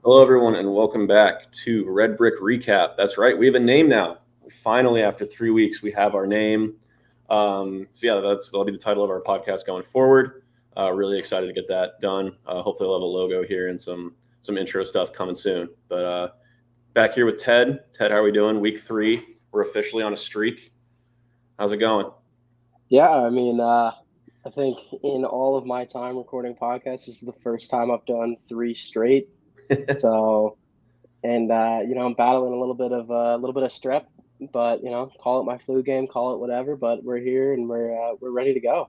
Hello, everyone, and welcome back to Red Brick Recap. That's right, we have a name now. Finally, after 3 weeks, we have our name. That'll be the title of our podcast going forward. Really excited to get that done. Hopefully, we'll have a logo here and some intro stuff coming soon. But back here with Ted. Ted, how are we doing? Week 3, we're officially on a streak. How's it going? Yeah, I think in all of my time recording podcasts, this is the first time I've done 3 straight. So, I'm battling a little bit of strep, but call it my flu game, call it whatever. But we're here and we're ready to go.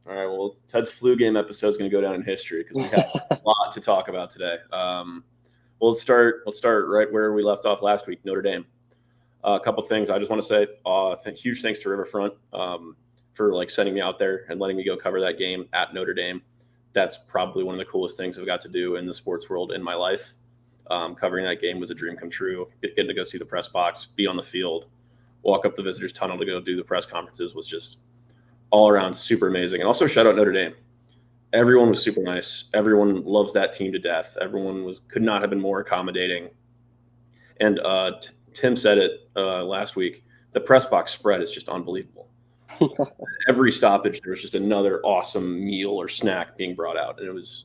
All right. Well, Ted's flu game episode is going to go down in history because we have a lot to talk about today. Well, let's start right where we left off last week. Notre Dame. A couple things I just want to say. Huge thanks to Riverfront for sending me out there and letting me go cover that game at Notre Dame. That's probably one of the coolest things I've got to do in the sports world in my life. Covering that game was a dream come true. Getting to go see the press box, be on the field, walk up the visitors tunnel to go do the press conferences was just all around super amazing. And also shout out Notre Dame. Everyone was super nice. Everyone loves that team to death. Everyone could not have been more accommodating. And Tim said it last week. The press box spread is just unbelievable. Every stoppage, there was just another awesome meal or snack being brought out. And it was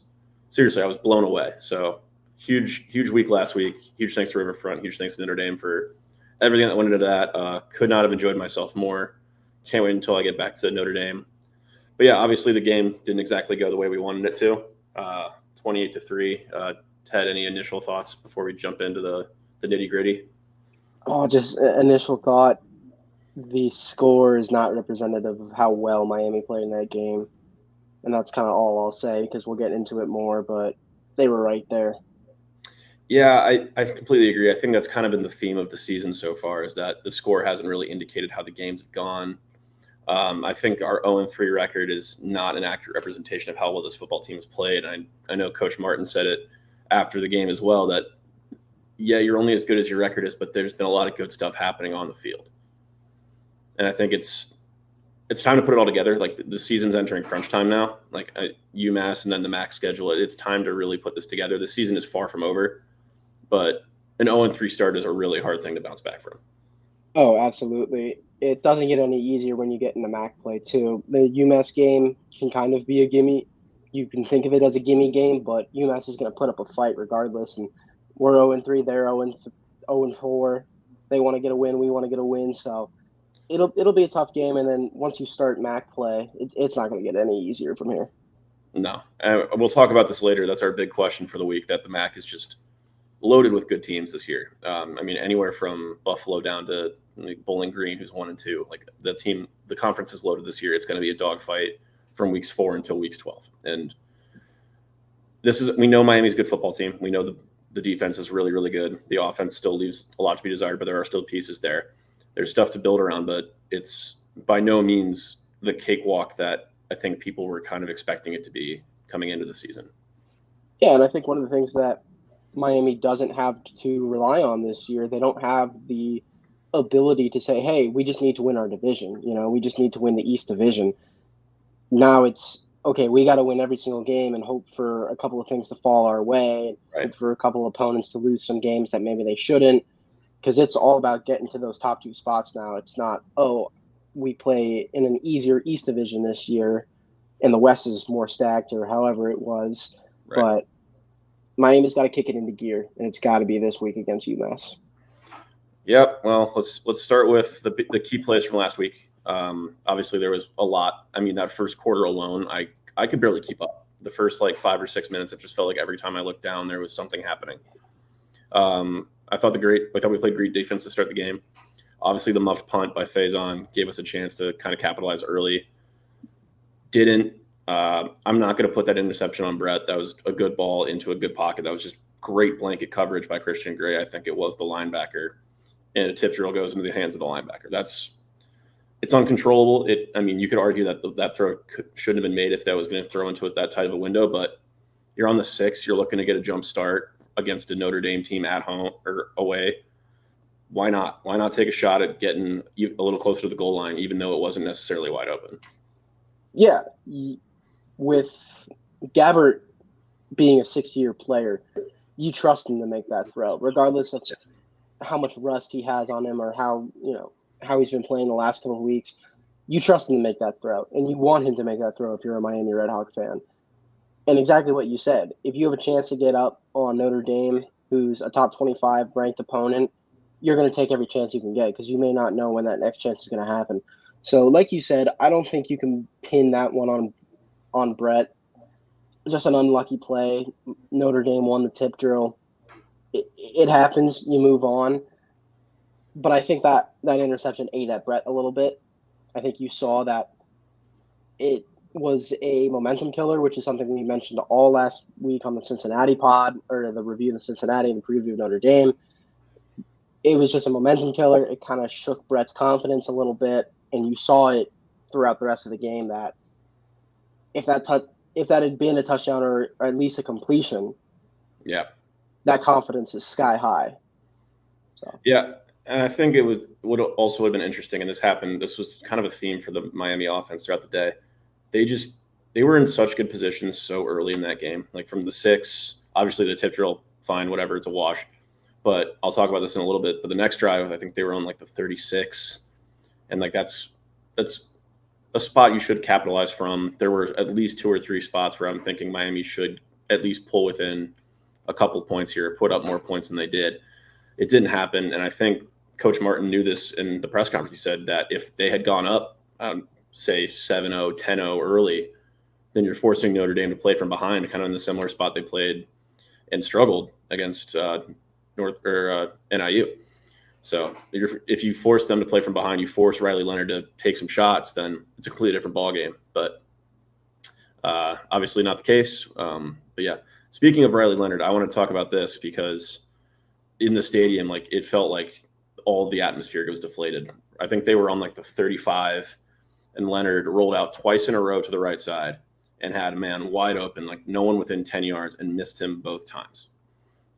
seriously, I was blown away. So huge week last week. Huge thanks to Riverfront. Huge thanks to Notre Dame for everything that went into that. Could not have enjoyed myself more. Can't wait until I get back to Notre Dame. But yeah, obviously the game didn't exactly go the way we wanted it to. 28-3. Ted, any initial thoughts before we jump into the nitty gritty? Oh, just initial thought. The score is not representative of how well Miami played in that game. And that's kind of all I'll say because we'll get into it more, but they were right there. Yeah, I completely agree. I think that's kind of been the theme of the season so far is that the score hasn't really indicated how the games have gone. I think our 0-3 record is not an accurate representation of how well this football team has played. I know Coach Martin said it after the game as well that, yeah, you're only as good as your record is, but there's been a lot of good stuff happening on the field. And I think it's time to put it all together. Like the season's entering crunch time now, like UMass and then the MAC schedule. It's time to really put this together. The season is far from over, but an 0-3 start is a really hard thing to bounce back from. Oh, absolutely. It doesn't get any easier when you get in the MAC play, too. The UMass game can kind of be a gimme. You can think of it as a gimme game, but UMass is going to put up a fight regardless. And we're 0-3, they're 0-4. They want to get a win, we want to get a win. So it'll be a tough game. And then once you start MAC play, it's not going to get any easier from here. No. We'll talk about this later. That's our big question for the week, that the MAC is just loaded with good teams this year. Anywhere from Buffalo down to Bowling Green, who's 1-2. Like the conference is loaded this year. It's going to be a dogfight from weeks 4 until weeks 12. And we know Miami's a good football team. We know the defense is really, really good. The offense still leaves a lot to be desired, but there are still pieces there. There's stuff to build around, but it's by no means the cakewalk that I think people were kind of expecting it to be coming into the season. Yeah, and I think one of the things that Miami doesn't have to rely on this year, they don't have the ability to say, hey, we just need to win our division. We just need to win the East Division. Now it's, okay, we got to win every single game and hope for a couple of things to fall our way, right. Hope for a couple of opponents to lose some games that maybe they shouldn't, because it's all about getting to those top 2 spots now. It's not, we play in an easier East Division this year and the West is more stacked or however it was. Right. But Miami's got to kick it into gear, and it's got to be this week against UMass. Yep. Well, let's start with the key plays from last week. Obviously, there was a lot. That first quarter alone, I could barely keep up. The first 5 or 6 minutes, it just felt like every time I looked down, there was something happening. I thought we played great defense to start the game. Obviously, the muffed punt by Faison gave us a chance to kind of capitalize early. Didn't. I'm not going to put that interception on Brett. That was a good ball into a good pocket. That was just great blanket coverage by Christian Gray. I think it was the linebacker, and a tip drill goes into the hands of the linebacker. It's uncontrollable. You could argue that throw shouldn't have been made if that was going to throw into that tight of a window, but you're on the 6. You're looking to get a jump start against a Notre Dame team at home or away. Why not? Why not take a shot at getting a little closer to the goal line, even though it wasn't necessarily wide open? Yeah. With Gabbert being a 6-year player, you trust him to make that throw, regardless of how much rust he has on him or how he's been playing the last couple of weeks. You trust him to make that throw, and you want him to make that throw if you're a Miami Redhawk fan. And exactly what you said, if you have a chance to get up on Notre Dame, who's a top 25 ranked opponent, you're going to take every chance you can get because you may not know when that next chance is going to happen. So, like you said, I don't think you can pin that one on Brett. Just an unlucky play. Notre Dame won the tip drill. It happens. You move on. But I think that interception ate at Brett a little bit. I think you saw that it was a momentum killer, which is something we mentioned all last week on the Cincinnati pod, or the review of the Cincinnati and the preview of Notre Dame. It was just a momentum killer. It kind of shook Brett's confidence a little bit, and you saw it throughout the rest of the game that if that had been a touchdown or at least a completion, that confidence is sky high. So. Yeah, and I think it would also have been interesting, and this was kind of a theme for the Miami offense throughout the day. They were in such good positions so early in that game, like from the 6, obviously the tip drill, fine, whatever, it's a wash. But I'll talk about this in a little bit. But the next drive, I think they were on like the 36, and like that's a spot you should capitalize from. There were at least 2 or 3 spots where I'm thinking Miami should at least pull within a couple points here, put up more points than they did. It didn't happen, and I think Coach Martin knew this in the press conference. He said that if they had gone up, say 7-0, 10-0 early, then you're forcing Notre Dame to play from behind, kind of in the similar spot they played and struggled against NIU. So if you force them to play from behind, you force Riley Leonard to take some shots, then it's a completely different ballgame. But obviously not the case. But yeah, speaking of Riley Leonard, I want to talk about this because in the stadium, like it felt like all the atmosphere was deflated. I think they were on like the 35, and Leonard rolled out twice in a row to the right side and had a man wide open, like no one within 10 yards, and missed him both times.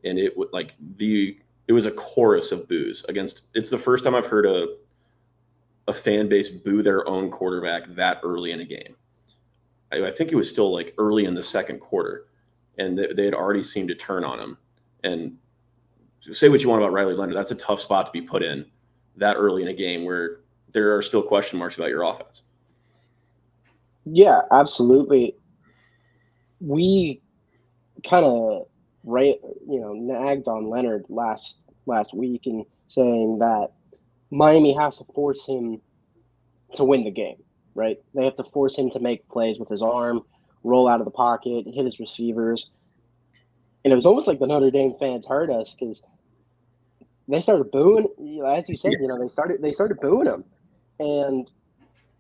And it was a chorus of boos against. It's the first time I've heard a fan base boo their own quarterback that early in a game. I think it was still like early in the second quarter, and they had already seemed to turn on him. And say what you want about Riley Leonard, that's a tough spot to be put in that early in a game where there are still question marks about your offense. Yeah, absolutely. We kind of nagged on Leonard last week and saying that Miami has to force him to win the game, right? They have to force him to make plays with his arm, roll out of the pocket, hit his receivers. And it was almost like the Notre Dame fans heard us because they started booing, as you said, they started booing him. And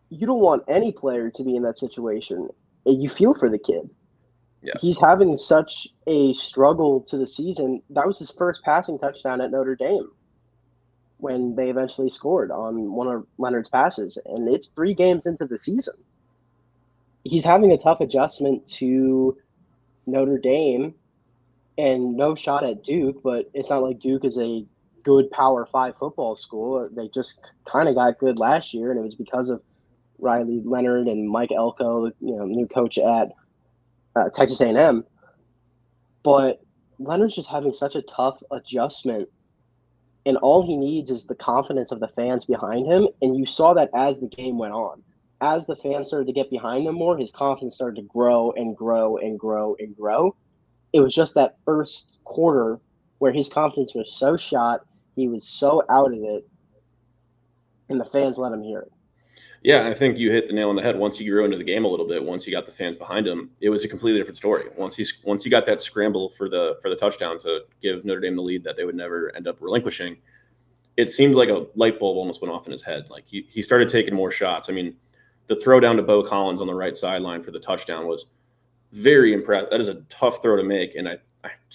you don't want any player to be in that situation. You feel for the kid. Yeah. He's having such a struggle to the season. That was his first passing touchdown at Notre Dame when they eventually scored on one of Leonard's passes. And it's 3 games into the season. He's having a tough adjustment to Notre Dame and no shot at Duke, but it's not like Duke is a good Power 5 football school. They just kind of got good last year, and it was because of Riley Leonard and Mike Elko, new coach at Texas A&M. But Leonard's just having such a tough adjustment, and all he needs is the confidence of the fans behind him. And you saw that as the game went on. As the fans started to get behind him more, his confidence started to grow and grow and grow and grow. It was just that first quarter where his confidence was so shot, he was so out of it, and the fans let him hear it. Yeah, I think you hit the nail on the head. Once he grew into the game a little bit, once he got the fans behind him, it was a completely different story. Once he got that scramble for the touchdown to give Notre Dame the lead that they would never end up relinquishing, it seemed like a light bulb almost went off in his head. Like he started taking more shots. I mean, the throw down to Bo Collins on the right sideline for the touchdown was very impressive. That is a tough throw to make, and I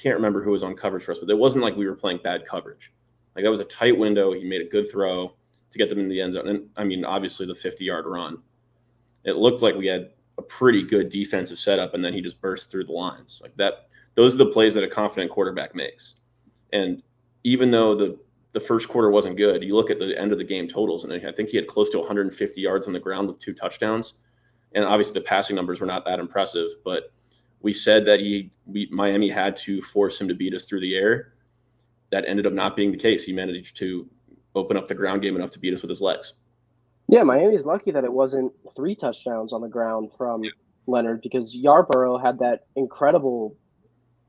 can't remember who was on coverage for us, but it wasn't like we were playing bad coverage. Like that was a tight window. He made a good throw to get them in the end zone. And I mean, obviously the 50-yard run, it looked like we had a pretty good defensive setup, and then he just burst through the lines like that. Those are the plays that a confident quarterback makes. And even though the first quarter wasn't good, you look at the end of the game totals, and I think he had close to 150 yards on the ground with 2 touchdowns. And obviously the passing numbers were not that impressive, but We said that Miami had to force him to beat us through the air. That ended up not being the case. He managed to open up the ground game enough to beat us with his legs. Yeah, Miami's lucky that it wasn't 3 touchdowns on the ground from Leonard, because Yarborough had that incredible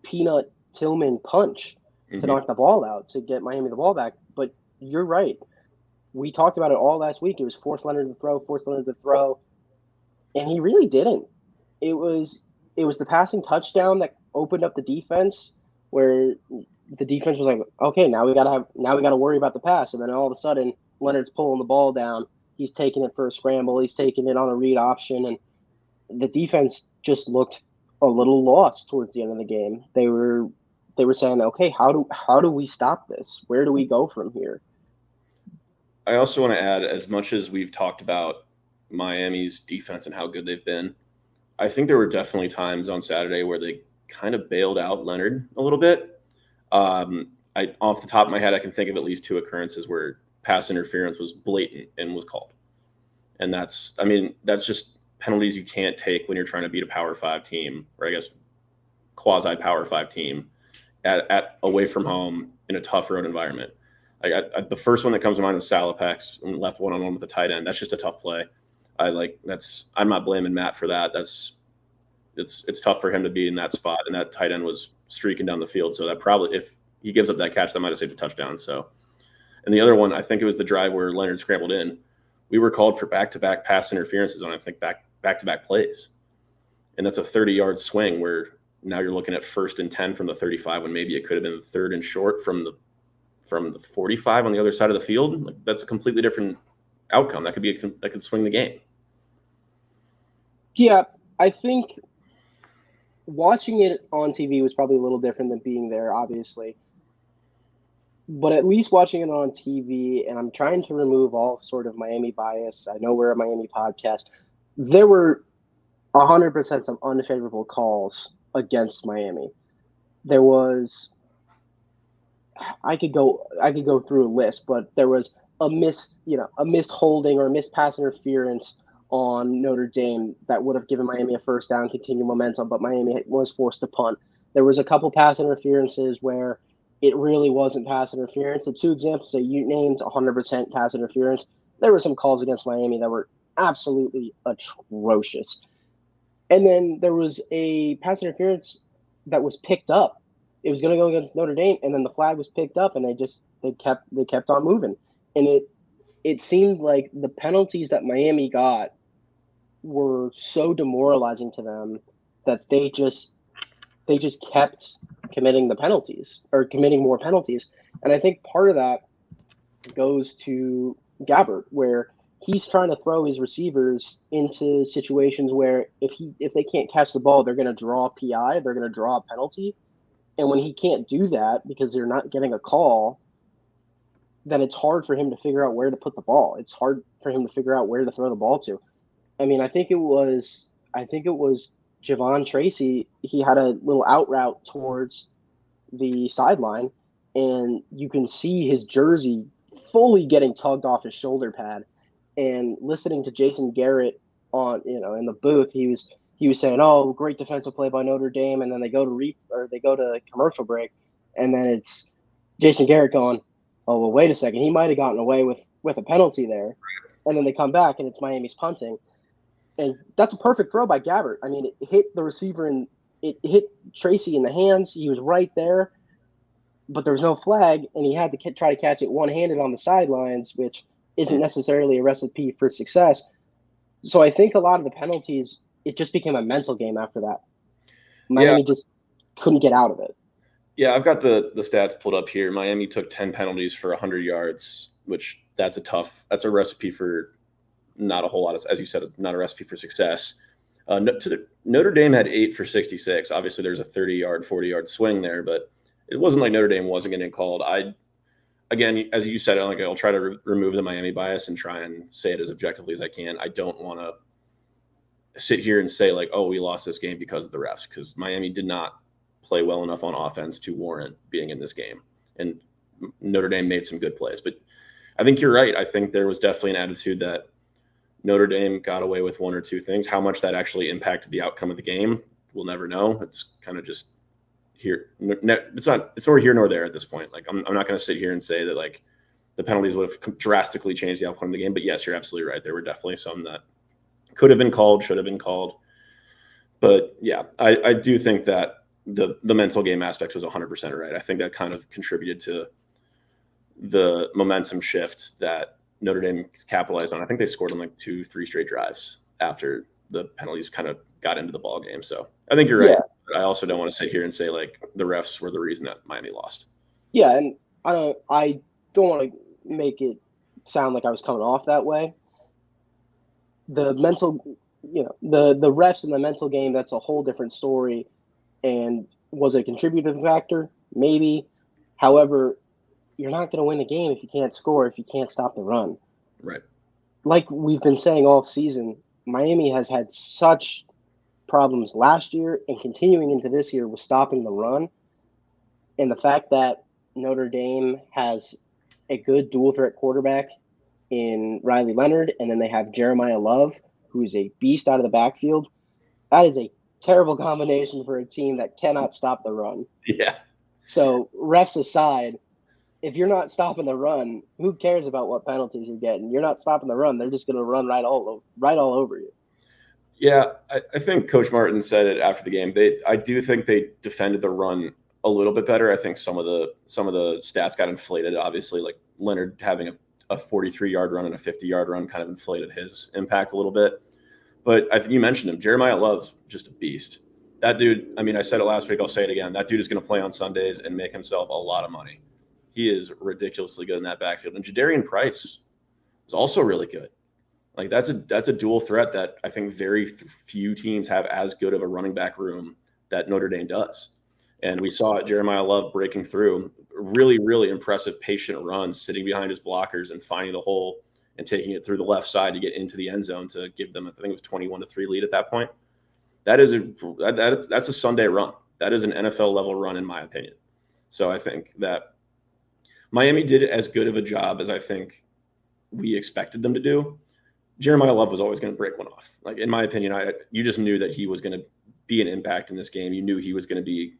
peanut Tillman punch to knock the ball out to get Miami the ball back. But you're right. We talked about it all last week. It was force Leonard to throw, and he really didn't. It was the passing touchdown that opened up the defense, where the defense was like, okay, now we gotta worry about the pass, and then all of a sudden Leonard's pulling the ball down. He's taking it for a scramble. He's taking it on a read option, and the defense just looked a little lost towards the end of the game. They were saying, okay, how do we stop this? Where do we go from here? I also want to add, as much as we've talked about Miami's defense and how good they've been, I think there were definitely times on Saturday where they kind of bailed out Leonard a little bit. Off the top of my head, I can think of at least 2 occurrences where pass interference was blatant and was called. And that's just penalties you can't take when you're trying to beat a Power 5 team, or I guess quasi Power 5 team at away from home in a tough road environment. The first one that comes to mind is Salapex and left one-on-one with a tight end. That's just a tough play. I'm not blaming Matt for that. It's tough for him to be in that spot, and that tight end was streaking down the field. So that probably, if he gives up that catch, that might have saved a touchdown. So, and the other one, I think it was the drive where Leonard scrambled in. We were called for back-to-back pass interferences on, I think, back-to-back plays. And that's a 30-yard swing where now you're looking at 1st and 10 from the 35 when maybe it could have been 3rd and short from the 45 on the other side of the field. Like, that's a completely different outcome. That could swing the game. Yeah, I think watching it on TV was probably a little different than being there, obviously. But at least watching it on TV, and I'm trying to remove all sort of Miami bias. I know we're a Miami podcast. There were 100% some unfavorable calls against Miami. There was, I could go through a list, but there was a missed holding or a missed pass interference on Notre Dame that would have given Miami a first down, continue momentum, but Miami was forced to punt. There was a couple pass interferences where it really wasn't pass interference. The 2 examples that you named, 100% pass interference. There were some calls against Miami that were absolutely atrocious. And then there was a pass interference that was picked up. It was going to go against Notre Dame, and then the flag was picked up, and they kept on moving. And it seemed like the penalties that Miami got were so demoralizing to them that they just kept committing the penalties, or committing more penalties. And I think part of that goes to Gabbert, where he's trying to throw his receivers into situations where if they can't catch the ball, they're going to draw a PI, they're going to draw a penalty. And when he can't do that because they're not getting a call, then it's hard for him to figure out where to put the ball. It's hard for him to figure out where to throw the ball to. I mean, I think it was Javon Tracy. He had a little out route towards the sideline, and you can see his jersey fully getting tugged off his shoulder pad. And listening to Jason Garrett in the booth, he was saying, "Oh, great defensive play by Notre Dame," and then they go to commercial break, and then it's Jason Garrett going, "Oh, well, wait a second, he might have gotten away with a penalty there," and then they come back and it's Miami's punting, and that's a perfect throw by Gabbert. I mean, it hit the receiver and it hit Tracy in the hands. He was right there, but there was no flag, and he had to try to catch it one-handed on the sidelines, which isn't necessarily a recipe for success. So I think a lot of the penalties, it just became a mental game after that. Miami just couldn't get out of it. Yeah, I've got the stats pulled up here. Miami took 10 penalties for 100 yards, which that's a recipe for not a whole lot of, as you said, not a recipe for success. Notre Dame had 8 for 66. Obviously, there's a 30-yard, 40-yard swing there, but it wasn't like Notre Dame wasn't getting called. Again, as you said, I'll try to remove the Miami bias and try and say it as objectively as I can. I don't want to sit here and say like, oh, we lost this game because of the refs, because Miami did not play well enough on offense to warrant being in this game. And Notre Dame made some good plays. But I think you're right. I think there was definitely an attitude that Notre Dame got away with 1 or 2 things. How much that actually impacted the outcome of the game, we'll never know. It's kind of just here. It's nor here nor there at this point. Like I'm not going to sit here and say that like the penalties would have drastically changed the outcome of the game. But yes, you're absolutely right. There were definitely some that could have been called, should have been called. But yeah, I do think that the mental game aspect was 100% right. I think that kind of contributed to the momentum shift that Notre Dame capitalized on. I think they scored on like 2-3 straight drives after the penalties kind of got into the ball game. So I think you're right. Yeah. But I also don't want to sit here and say like the refs were the reason that Miami lost. Yeah, and I don't want to make it sound like I was coming off that way. The mental, the refs and the mental game, that's a whole different story. And was it a contributing factor? Maybe. However, you're not going to win the game if you can't score, if you can't stop the run. Right. Like we've been saying all season, Miami has had such problems last year and continuing into this year with stopping the run. And the fact that Notre Dame has a good dual threat quarterback in Riley Leonard, and then they have Jeremiah Love, who's a beast out of the backfield. That is a terrible combination for a team that cannot stop the run. Yeah. So refs aside, if you're not stopping the run, who cares about what penalties you're getting? You're not stopping the run; they're just going to run right all over you. Yeah, I think Coach Martin said it after the game. I do think they defended the run a little bit better. I think some of the stats got inflated. Obviously, like Leonard having a 43-yard run and a 50-yard run kind of inflated his impact a little bit. But you mentioned him. Jeremiah Love's just a beast. That dude, I mean, I said it last week. I'll say it again. That dude is going to play on Sundays and make himself a lot of money. He is ridiculously good in that backfield. And Jadarian Price is also really good. Like that's a dual threat that I think very few teams have as good of a running back room that Notre Dame does. And we saw Jeremiah Love breaking through really, really impressive patient runs, sitting behind his blockers and finding the hole and taking it through the left side to get into the end zone to give them, I think it was 21-3 lead at that point. That's a Sunday run. That is an NFL level run in my opinion. So I think that Miami did as good of a job as I think we expected them to do. Jeremiah Love was always going to break one off. Like in my opinion, you just knew that he was going to be an impact in this game. You knew he was going to be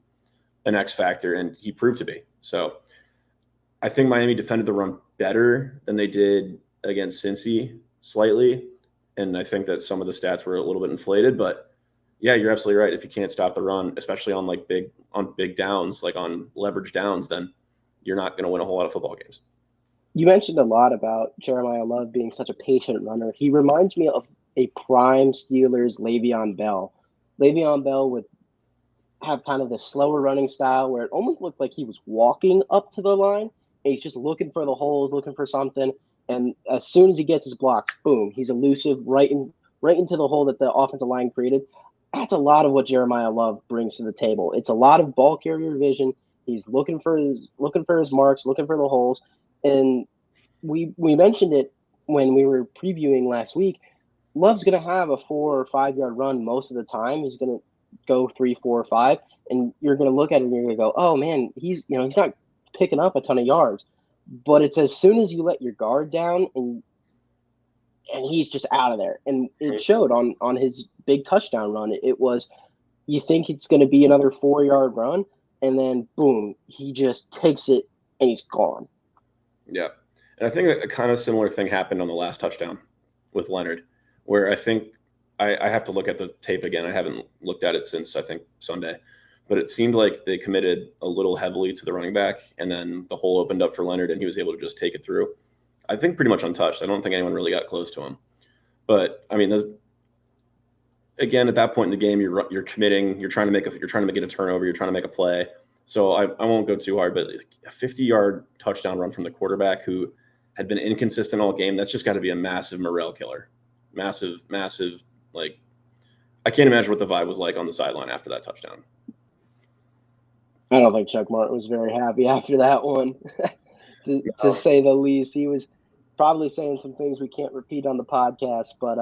an X factor, and he proved to be. So I think Miami defended the run better than they did against Cincy slightly. And I think that some of the stats were a little bit inflated, but yeah, you're absolutely right. If you can't stop the run, especially on like big downs, like on leverage downs, then you're not going to win a whole lot of football games. You mentioned a lot about Jeremiah Love being such a patient runner. He reminds me of a prime Steelers Le'Veon Bell. Le'Veon Bell would have kind of this slower running style where it almost looked like he was walking up to the line and he's just looking for the holes, looking for something. And as soon as he gets his blocks, boom, he's elusive right into the hole that the offensive line created. That's a lot of what Jeremiah Love brings to the table. It's a lot of ball carrier vision. He's looking for his marks, looking for the holes. And we mentioned it when we were previewing last week. Love's going to have a 4 or 5 yard run most of the time. He's going to go 3, 4, or 5, and you're going to look at it and you're going to go, "Oh man, he's not picking up a ton of yards." But it's as soon as you let your guard down and he's just out of there. And it showed on his big touchdown run. It was, you think it's going to be another 4 yard run, and then boom, he just takes it and he's gone. Yeah. And I think a kind of similar thing happened on the last touchdown with Leonard, where I think I have to look at the tape again. I haven't looked at it since I think Sunday, but it seemed like they committed a little heavily to the running back, and then the hole opened up for Leonard and he was able to just take it through. I think pretty much untouched. I don't think anyone really got close to him. But I mean, again, at that point in the game, you're committing, you're trying to get a turnover, you're trying to make a play. So I won't go too hard, but a 50-yard touchdown run from the quarterback who had been inconsistent all game, that's just got to be a massive morale killer. Massive, massive. Like, I can't imagine what the vibe was like on the sideline after that touchdown. I don't think Chuck Martin was very happy after that one, to say the least. He was probably saying some things we can't repeat on the podcast, but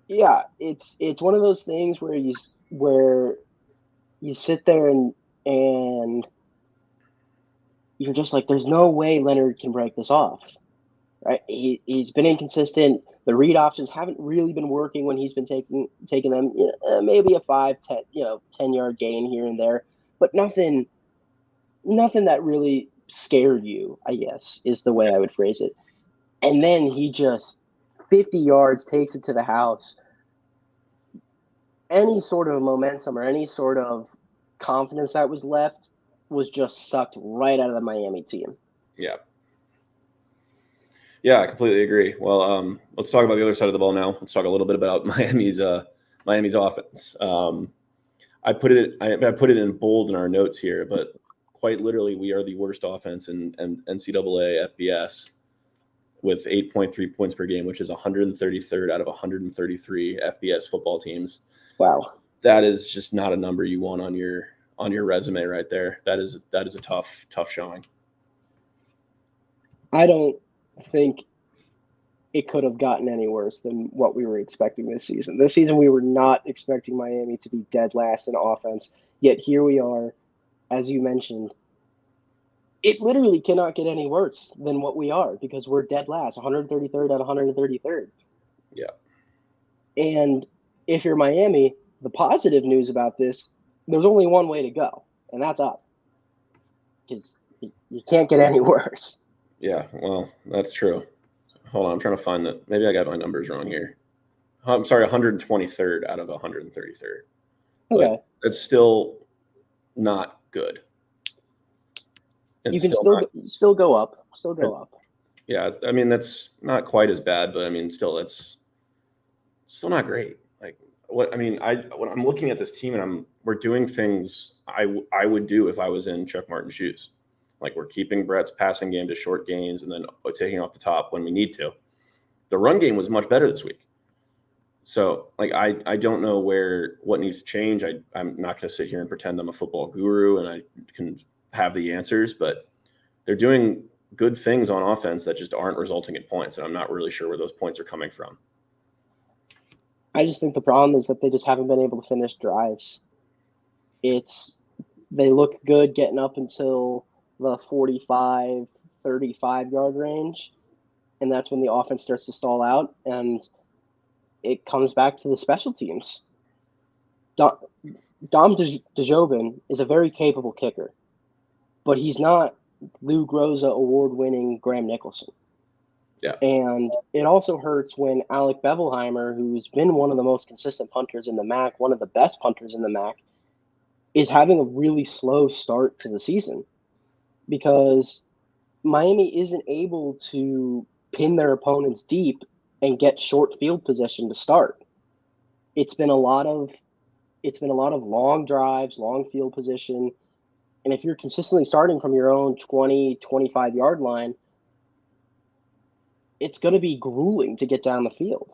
yeah, it's one of those things where you sit there and you're just like, there's no way Leonard can break this off. Right? He's been inconsistent. The read options haven't really been working when he's been taking them. Maybe a 10-yard gain here and there, but nothing that really scared you, I guess, is the way I would phrase it. And then he just 50 yards takes it to the house. Any sort of momentum or any sort of confidence that was left was just sucked right out of the Miami team. Yeah. Yeah, I completely agree. Well, let's talk about the other side of the ball now. Let's talk a little bit about Miami's offense. I put it in bold in our notes here, but quite literally, we are the worst offense in NCAA FBS with 8.3 points per game, which is 133rd out of 133 FBS football teams. Wow, that is just not a number you want on your resume right there. That is a tough showing. I don't think it could have gotten any worse than what we were expecting this season. This season, we were not expecting Miami to be dead last in offense, yet here we are, as you mentioned. It literally cannot get any worse than what we are because we're dead last, 133rd out of 133rd. Yeah. And if you're Miami, the positive news about this, there's only one way to go, and that's up. Because you can't get any worse. Yeah, well, that's true. Hold on, I'm trying to find that. Maybe I got my numbers wrong here. I'm sorry, 123rd out of 133rd. Okay. But it's still not good. You can still go up. Still go up. Yeah, I mean, that's not quite as bad, but I mean, still, it's still not great. Like what I mean, when I'm looking at this team and we're doing things I would do if I was in Chuck Martin's shoes. Like we're keeping Brett's passing game to short gains and then taking off the top when we need to. The run game was much better this week. So like I don't know what needs to change. I'm not going to sit here and pretend I'm a football guru and I can have the answers, but they're doing good things on offense that just aren't resulting in points, and I'm not really sure where those points are coming from. I just think the problem is that they just haven't been able to finish drives. They look good getting up until the 45, 35-yard range, and that's when the offense starts to stall out, and it comes back to the special teams. Dom DeJoven is a very capable kicker, but he's not Lou Groza award-winning Graham Nicholson. Yeah. And it also hurts when Alec Bevelheimer, who's been one of the most consistent punters in the MAC, one of the best punters in the MAC, is having a really slow start to the season because Miami isn't able to pin their opponents deep and get short field possession to start. It's been a lot of long drives, long field position. And if you're consistently starting from your own 20, 25-yard line, it's going to be grueling to get down the field.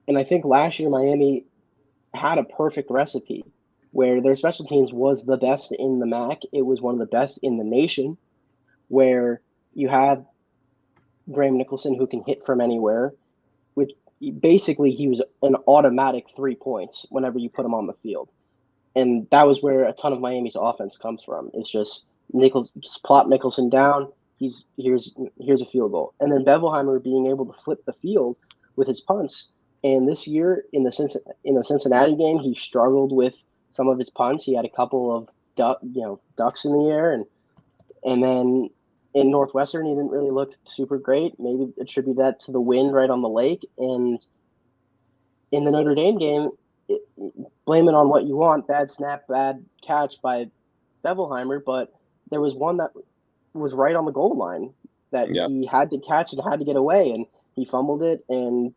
And I think last year Miami had a perfect recipe where their special teams was the best in the MAC. It was one of the best in the nation, where you have Graham Nicholson who can hit from anywhere, which basically he was an automatic 3 points whenever you put him on the field. And that was where a ton of Miami's offense comes from. It's just plop Nicholson down. Here's a field goal. And then Bevelheimer being able to flip the field with his punts. And this year in the Cincinnati game, he struggled with some of his punts. He had a couple of ducks in the air, and then in Northwestern he didn't really look super great. Maybe attribute that to the wind right on the lake. And in the Notre Dame game, blame it on what you want, bad snap, bad catch by Bevelheimer, but there was one that was right on the goal line that he had to catch and had to get away, and he fumbled it, and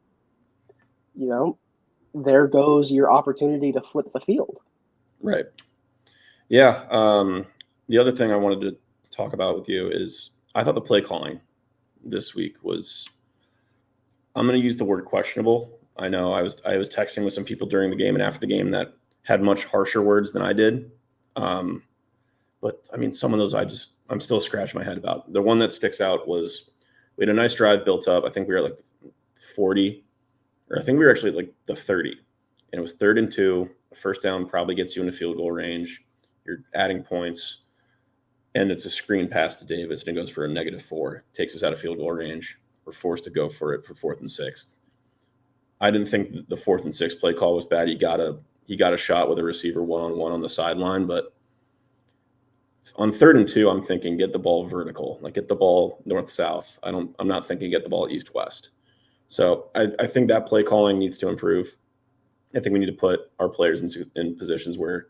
there goes your opportunity to flip the field. Right. Yeah. The other thing I wanted to talk about with you is I thought the play calling this week was, I'm going to use the word questionable. I know I was texting with some people during the game and after the game that had much harsher words than I did. But I mean, some of those I'm still scratching my head about. The one that sticks out was we had a nice drive built up. I think we were like 40, or I think we were actually like the 30, and it was 3rd and 2. The first down probably gets you in the field goal range. You're adding points. and it's a screen pass to Davis, and it goes for a -4, takes us out of field goal range. We're forced to go for it for 4th and 6th. I didn't think the 4th and 6th play call was bad. He got a shot with a receiver one-on-one on the sideline, but on 3rd and 2, I'm thinking get the ball vertical, like get the ball north-south. I'm not thinking get the ball east-west. So I think that play calling needs to improve. I think we need to put our players in positions where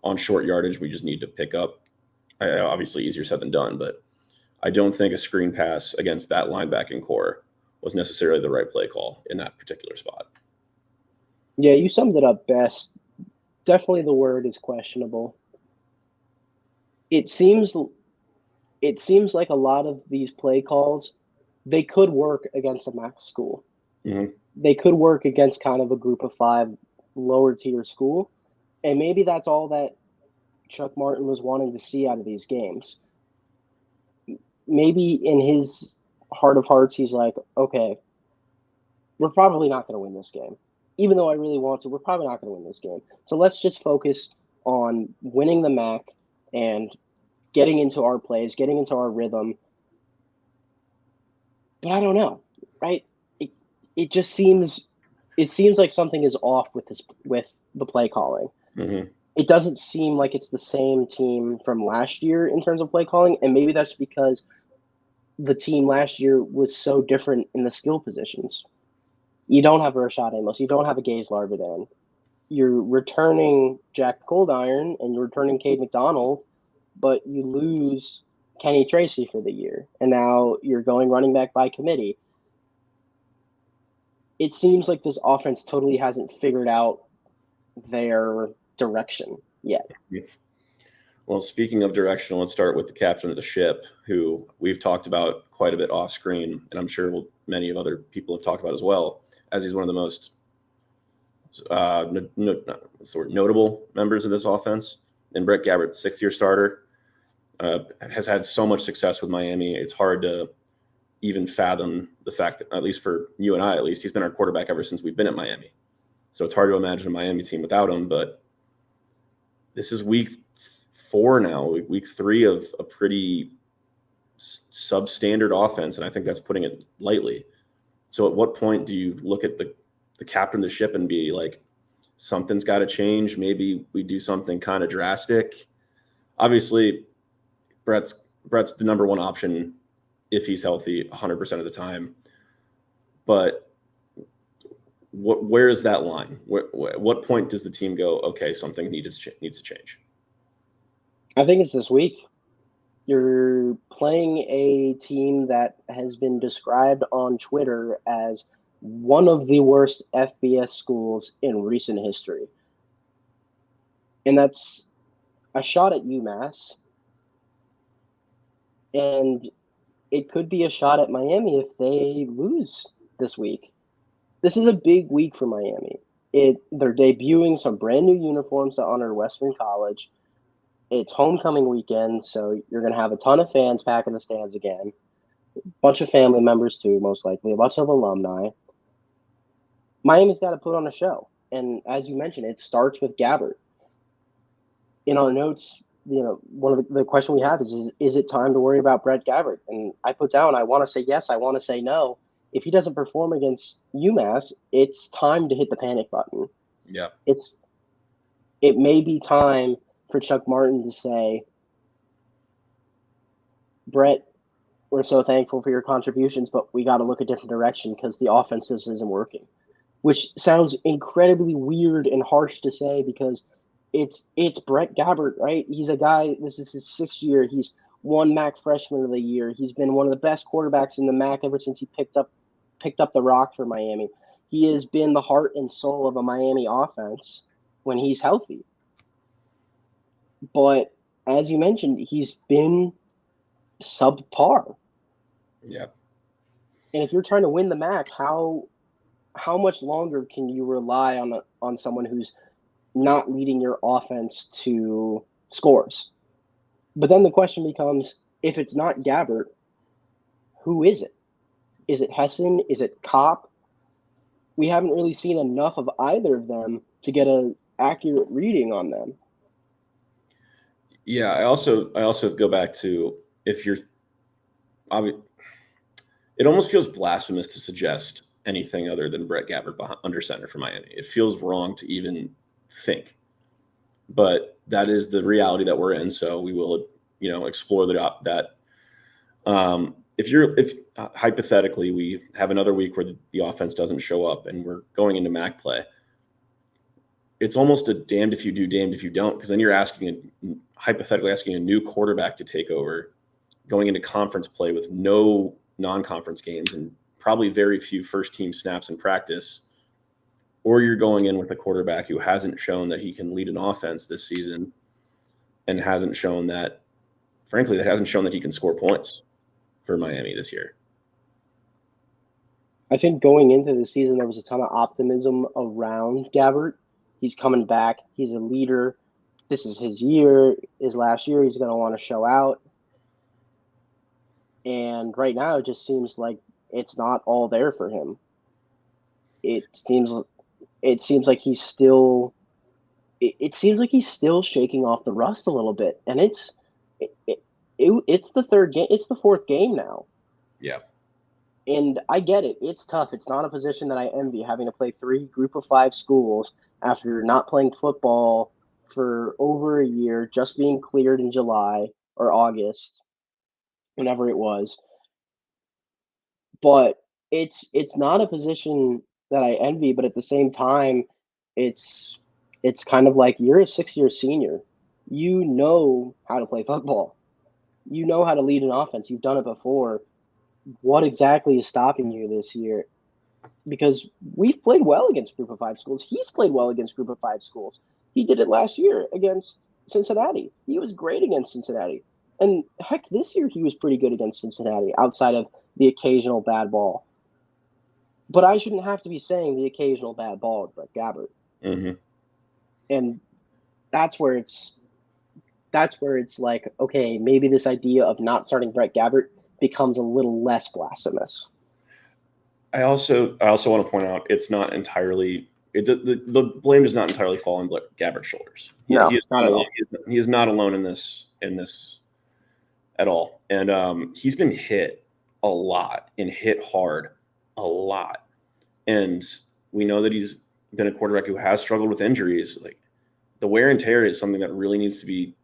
on short yardage we just need to pick up. Obviously easier said than done, but I don't think a screen pass against that linebacking core was necessarily the right play call in that particular spot. Yeah, you summed it up best. Definitely the word is questionable. It seems like a lot of these play calls, they could work against a MAC school. Mm-hmm. They could work against kind of a group of 5 lower tier school. And maybe that's all that Chuck Martin was wanting to see out of these games. Maybe in his heart of hearts, he's like, okay, we're probably not going to win this game. Even though I really want to, we're probably not going to win this game. So let's just focus on winning the MAC and getting into our plays, getting into our rhythm. But I don't know, right? It just seems like something is off with the play calling. Mm-hmm. It doesn't seem like it's the same team from last year in terms of play calling, and maybe that's because the team last year was so different in the skill positions. You don't have a Rashad Amos. You don't have a Gaze Larvidan. You're returning Jack Goldiron and you're returning Cade McDonald, but you lose Kenny Tracy for the year. And now you're going running back by committee. It seems like this offense totally hasn't figured out their direction yet. Well, speaking of direction, let's start with the captain of the ship, who we've talked about quite a bit off screen, and I'm sure many of other people have talked about as well, as he's one of the most notable members of this offense. And Brett Gabbert, 6th-year starter, has had so much success with Miami. It's hard to even fathom the fact that, at least for you and I, at least, he's been our quarterback ever since we've been at Miami. So it's hard to imagine a Miami team without him, but this is week 4 now, week 3 of a pretty substandard offense, and I think that's putting it lightly. So at what point do you look at the captain of the ship and be like, something's got to change? Maybe we do something kind of drastic. Obviously, Brett's the number one option if he's healthy 100% of the time. But where is that line? What point does the team go, okay, something needs to change? I think it's this week. You're playing a team that has been described on Twitter as one of the worst FBS schools in recent history. And that's a shot at UMass. And it could be a shot at Miami if they lose this week. This is a big week for Miami. They're debuting some brand new uniforms to honor Western College. It's homecoming weekend, so you're going to have a ton of fans packing the stands again. A bunch of family members, too, most likely. A bunch of alumni. Miami's got to put on a show. And as you mentioned, it starts with Gabbert. In our notes, one of the question we have is it time to worry about Brett Gabbert? And I put down, I want to say yes, I want to say no. If he doesn't perform against UMass, it's time to hit the panic button. Yeah. It may be time for Chuck Martin to say, Brett, we're so thankful for your contributions, but we got to look a different direction because the offense isn't working. Which sounds incredibly weird and harsh to say because it's Brett Gabbert, right? He's a guy, this is his 6th year. He's won MAC Freshman of the Year. He's been one of the best quarterbacks in the MAC ever since he picked up the rock for Miami. He has been the heart and soul of a Miami offense when he's healthy. But as you mentioned, he's been subpar. Yeah. And if you're trying to win the MAC, how much longer can you rely on someone who's not leading your offense to scores? But then the question becomes, if it's not Gabbert, who is it? Is it Hessen? Is it Kopp? We haven't really seen enough of either of them to get an accurate reading on them. Yeah, I also go back to if you're it almost feels blasphemous to suggest anything other than Brett Gabbert under center for Miami. It feels wrong to even think, but that is the reality that we're in. So we will, explore that. If hypothetically we have another week where the offense doesn't show up and we're going into MAC play, it's almost a damned if you do, damned if you don't, because then you're hypothetically asking a new quarterback to take over, going into conference play with no non-conference games and probably very few first-team snaps in practice, or you're going in with a quarterback who hasn't shown that he can lead an offense this season and hasn't shown that he can score points for Miami this year. I think going into the season, there was a ton of optimism around Gabbert. He's coming back. He's a leader. This is his year. His last year. He's going to want to show out. And right now, it just seems like it's not all there for him. It seems like he's still. It seems like he's still shaking off the rust a little bit, and it's the third game. It's the fourth game now. Yeah. And I get it. It's tough. It's not a position that I envy, having to play 3 Group of 5 schools after not playing football for over a year, just being cleared in July or August, whenever it was. But it's not a position that I envy, but at the same time, it's kind of like you're a 6-year senior. You know how to play football. You know how to lead an offense. You've done it before. What exactly is stopping you this year? Because we've played well against Group of 5 schools. He's played well against Group of 5 schools. He did it last year against Cincinnati. He was great against Cincinnati. And heck, this year he was pretty good against Cincinnati, outside of the occasional bad ball. But I shouldn't have to be saying the occasional bad ball with Brett Gabbert. Mm-hmm. And that's where it's like, okay, maybe this idea of not starting Brett Gabbert becomes a little less blasphemous. I also want to point out it's not entirely the blame does not entirely fall on Gabbert's shoulders. No, he is not at all. He is not alone in this at all, and he's been hit a lot and hit hard a lot, and we know that he's been a quarterback who has struggled with injuries. Like, the wear and tear is something that really needs to be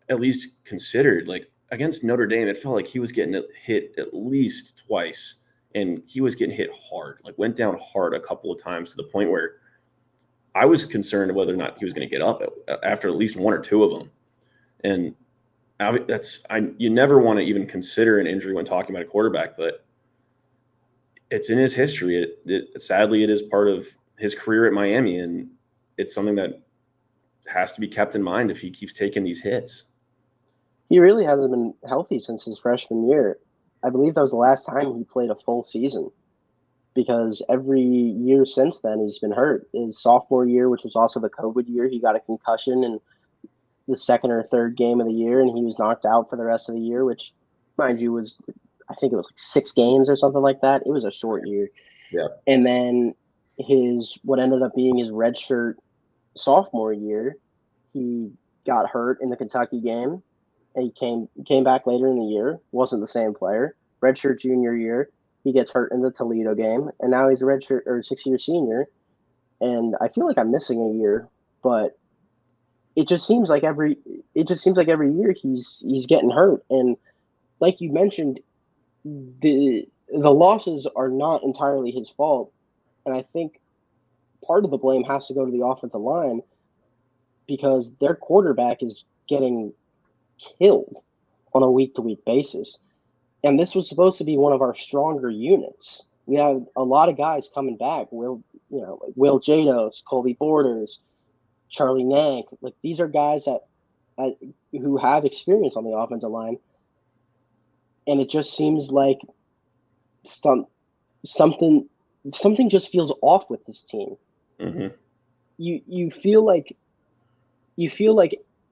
at least considered. Like, against Notre Dame, it felt like he was getting hit at least twice. And he was getting hit hard, like went down hard a couple of times, to the point where I was concerned whether or not he was going to get up after at least 1 or 2 of them. And you never want to even consider an injury when talking about a quarterback, but it's in his history. Sadly, it is part of his career at Miami, and it's something that has to be kept in mind if he keeps taking these hits. He really hasn't been healthy since his freshman year. I believe that was the last time he played a full season, because every year since then he's been hurt. His sophomore year, which was also the COVID year, he got a concussion in the second or third game of the year, and he was knocked out for the rest of the year, which, mind you, I think it was like 6 games or something like that. It was a short year. Yeah. And then what ended up being his redshirt sophomore year, he got hurt in the Kentucky game. And he came back later in the year, wasn't the same player. Redshirt junior year, he gets hurt in the Toledo game, and now he's a redshirt or 6-year senior. And I feel like I'm missing a year, but it just seems like every year he's getting hurt. And like you mentioned, the losses are not entirely his fault, and I think part of the blame has to go to the offensive line, because their quarterback is getting killed on a week-to-week basis. And this was supposed to be one of our stronger units. We have a lot of guys coming back. Will Jados, Colby Borders, Charlie Nank. Like, these are guys that who have experience on the offensive line. And it just seems like something just feels off with this team. Mm-hmm. You feel like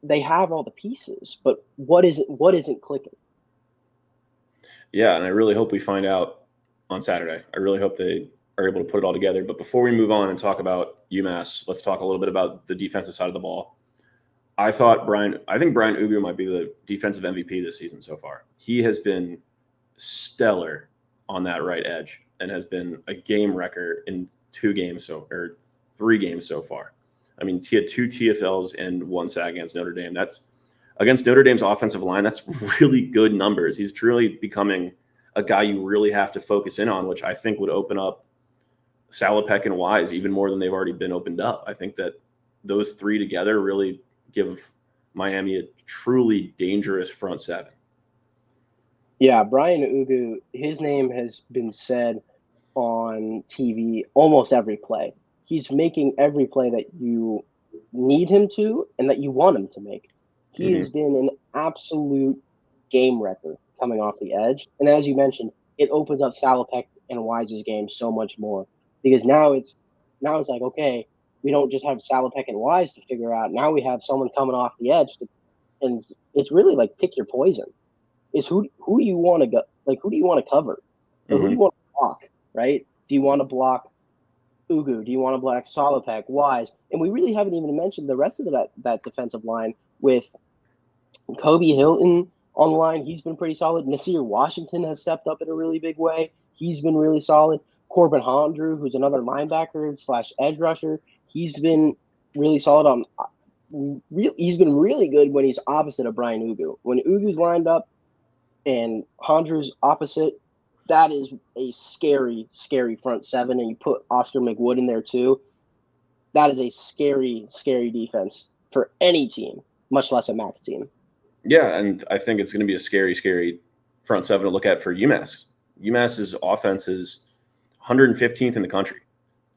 they have all the pieces, but what isn't clicking? Yeah, and I really hope we find out on Saturday. I really hope they are able to put it all together. But before we move on and talk about UMass, let's talk a little bit about the defensive side of the ball. I think Brian Ugu might be the defensive MVP this season so far. He has been stellar on that right edge and has been a game wrecker in 3 games so far. I mean, he had 2 TFLs and 1 sack against Notre Dame. That's against Notre Dame's offensive line. That's really good numbers. He's truly becoming a guy you really have to focus in on, which I think would open up Salopek and Wise even more than they've already been opened up. I think that those 3 together really give Miami a truly dangerous front 7. Yeah, Brian Ugu, his name has been said on TV almost every play. He's making every play that you need him to and that you want him to make. He has been an absolute game wrecker coming off the edge. And as you mentioned, it opens up Salopek and Wise's game so much more because now it's like, okay, we don't just have Salopek and Wise to figure out. Now we have someone coming off the edge and it's really like pick your poison. Is who do you want to go? Like, who do you want to cover? Or who do you want to block? Right? Do you want to block Ugu? Do you want to block Salopek, Wise? And we really haven't even mentioned the rest of that defensive line with Kobe Hilton on the line. He's been pretty solid. Nasir Washington has stepped up in a really big way. He's been really solid. Corbin Hondrew, who's another linebacker / edge rusher, he's been really solid. He's been really good when he's opposite of Brian Ugu. When Ugu's lined up and Hondrew's opposite, that is a scary, scary front 7, and you put Oscar McWood in there too. That is a scary, scary defense for any team, much less a MAC team. Yeah, and I think it's going to be a scary, scary front 7 to look at for UMass. UMass's offense is 115th in the country.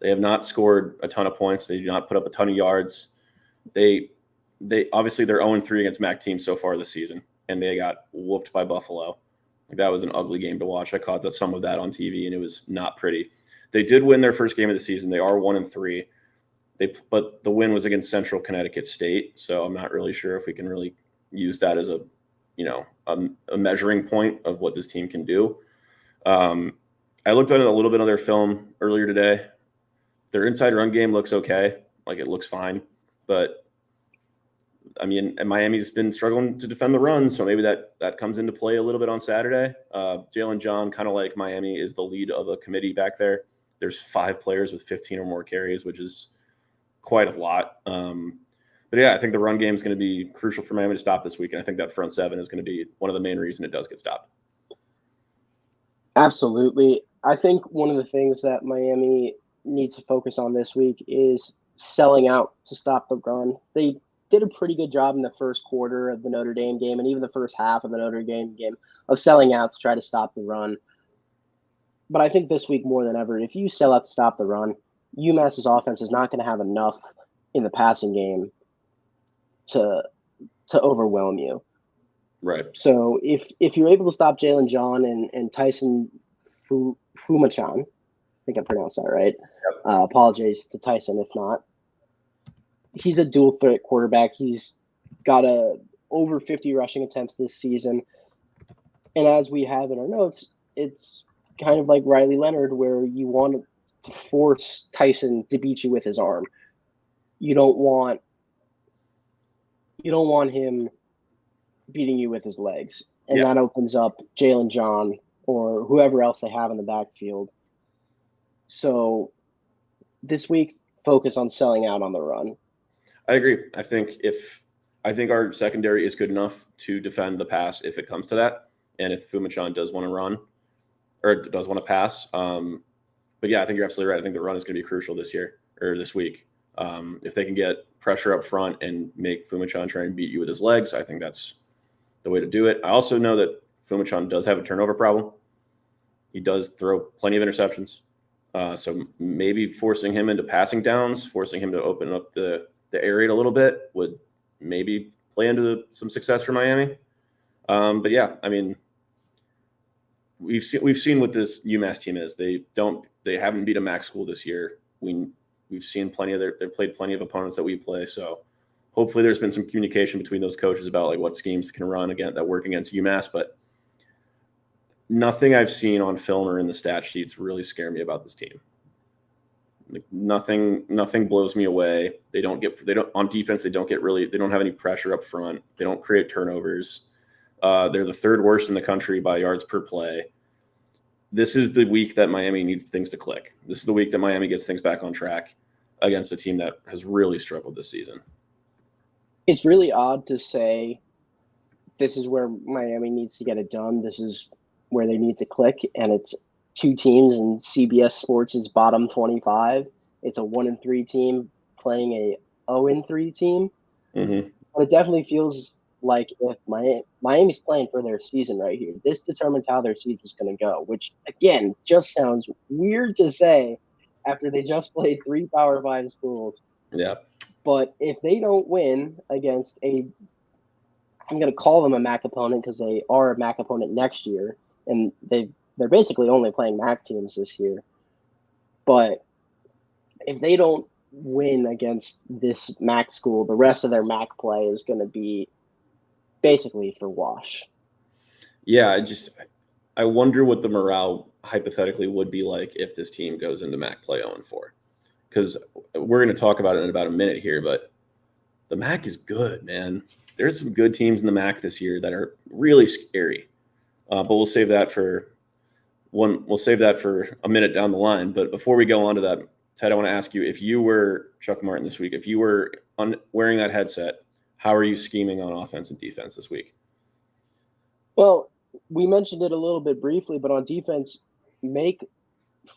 They have not scored a ton of points. They do not put up a ton of yards. They obviously they're 0-3 against MAC teams so far this season, and they got whooped by Buffalo. That was an ugly game to watch. I caught some of that on TV, and it was not pretty. They did win their first game of the season. They are 1-3. But the win was against Central Connecticut State, so I'm not really sure if we can really use that as a measuring point of what this team can do. I looked at a little bit of their film earlier today. Their inside run game looks okay, like it looks fine, but I mean, and Miami's been struggling to defend the run, so maybe that comes into play a little bit on Saturday. Jalen John, kind of like Miami, is the lead of a committee back there. There's 5 players with 15 or more carries, which is quite a lot. But yeah, I think the run game is going to be crucial for Miami to stop this week, and I think that front 7 is going to be one of the main reasons it does get stopped. Absolutely. I think one of the things that Miami needs to focus on this week is selling out to stop the run. They did a pretty good job in the first quarter of the Notre Dame game and even the first half of the Notre Dame game of selling out to try to stop the run. But I think this week more than ever, if you sell out to stop the run, UMass's offense is not going to have enough in the passing game to overwhelm you. Right. So if you're able to stop Jalen John and Tyson Fumachan, I think I pronounced that right. Yep. Apologies to Tyson if not. He's a dual threat quarterback. He's got over 50 rushing attempts this season. And as we have in our notes, it's kind of like Riley Leonard, where you want to force Tyson to beat you with his arm. You don't want him beating you with his legs. And that opens up Jalen John or whoever else they have in the backfield. So this week, focus on selling out on the run. I agree. I think our secondary is good enough to defend the pass if it comes to that, and if Fumachan does want to run or does want to pass. But yeah, I think you're absolutely right. I think the run is going to be crucial this week. If they can get pressure up front and make Fumachan try and beat you with his legs, I think that's the way to do it. I also know that Fumachan does have a turnover problem. He does throw plenty of interceptions. So maybe forcing him into passing downs, forcing him to open up the air raid a little bit would maybe play into some success for Miami. But yeah, I mean, we've seen what this UMass team is. They haven't beat a MAC school this year. We've seen they've played plenty of opponents that we play. So hopefully there's been some communication between those coaches about like what schemes can run that work against UMass. But nothing I've seen on film or in the stat sheets really scare me about this team. Like nothing blows me away. They don't on defense. They don't have any pressure up front. They don't create turnovers. They're the third worst in the country by yards per play. This is the week that Miami needs things to click. This is the week that Miami gets things back on track against a team that has really struggled this season. It's really odd to say this is where Miami needs to get it done. This is where they need to click, and it's two teams in CBS Sports' bottom 25. It's a 1-3 team playing a 0-3 team. Mm-hmm. But it definitely feels like if Miami's playing for their season right here, this determines how their season is going to go, which, again, just sounds weird to say after they just played 3 Power 5 schools. Yeah. But if they don't win against I'm going to call them a MAC opponent because they are a MAC opponent next year, and they're basically only playing MAC teams this year. But if they don't win against this MAC school, the rest of their MAC play is going to be basically for wash. Yeah, I wonder what the morale hypothetically would be like if this team goes into MAC play 0-4. Because we're going to talk about it in about a minute here, but the MAC is good, man. There's some good teams in the MAC this year that are really scary. But we'll save that for a minute down the line. But before we go on to that, Ted, I want to ask you, if you were Chuck Martin this week, if you were wearing that headset, how are you scheming on offense and defense this week? Well, we mentioned it a little bit briefly, but on defense, make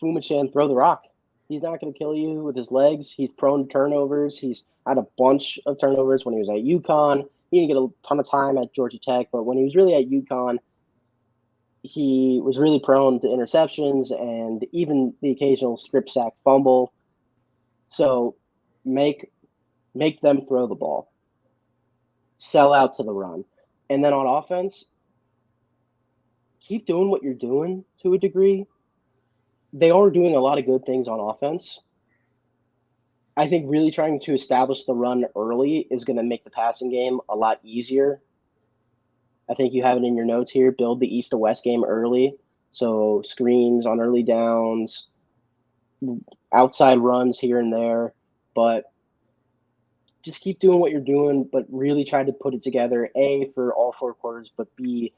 Fumachan throw the rock. He's not going to kill you with his legs. He's prone to turnovers. He's had a bunch of turnovers when he was at UConn. He didn't get a ton of time at Georgia Tech, but when he was really at UConn, he was really prone to interceptions and even the occasional strip sack fumble. So make them throw the ball. Sell out to the run. And then on offense, keep doing what you're doing to a degree. They are doing a lot of good things on offense. I think really trying to establish the run early is going to make the passing game a lot easier. I think you have it in your notes here. Build the east to west game early. So screens on early downs, outside runs here and there. But just keep doing what you're doing, but really try to put it together, A, for all 4 quarters, but B,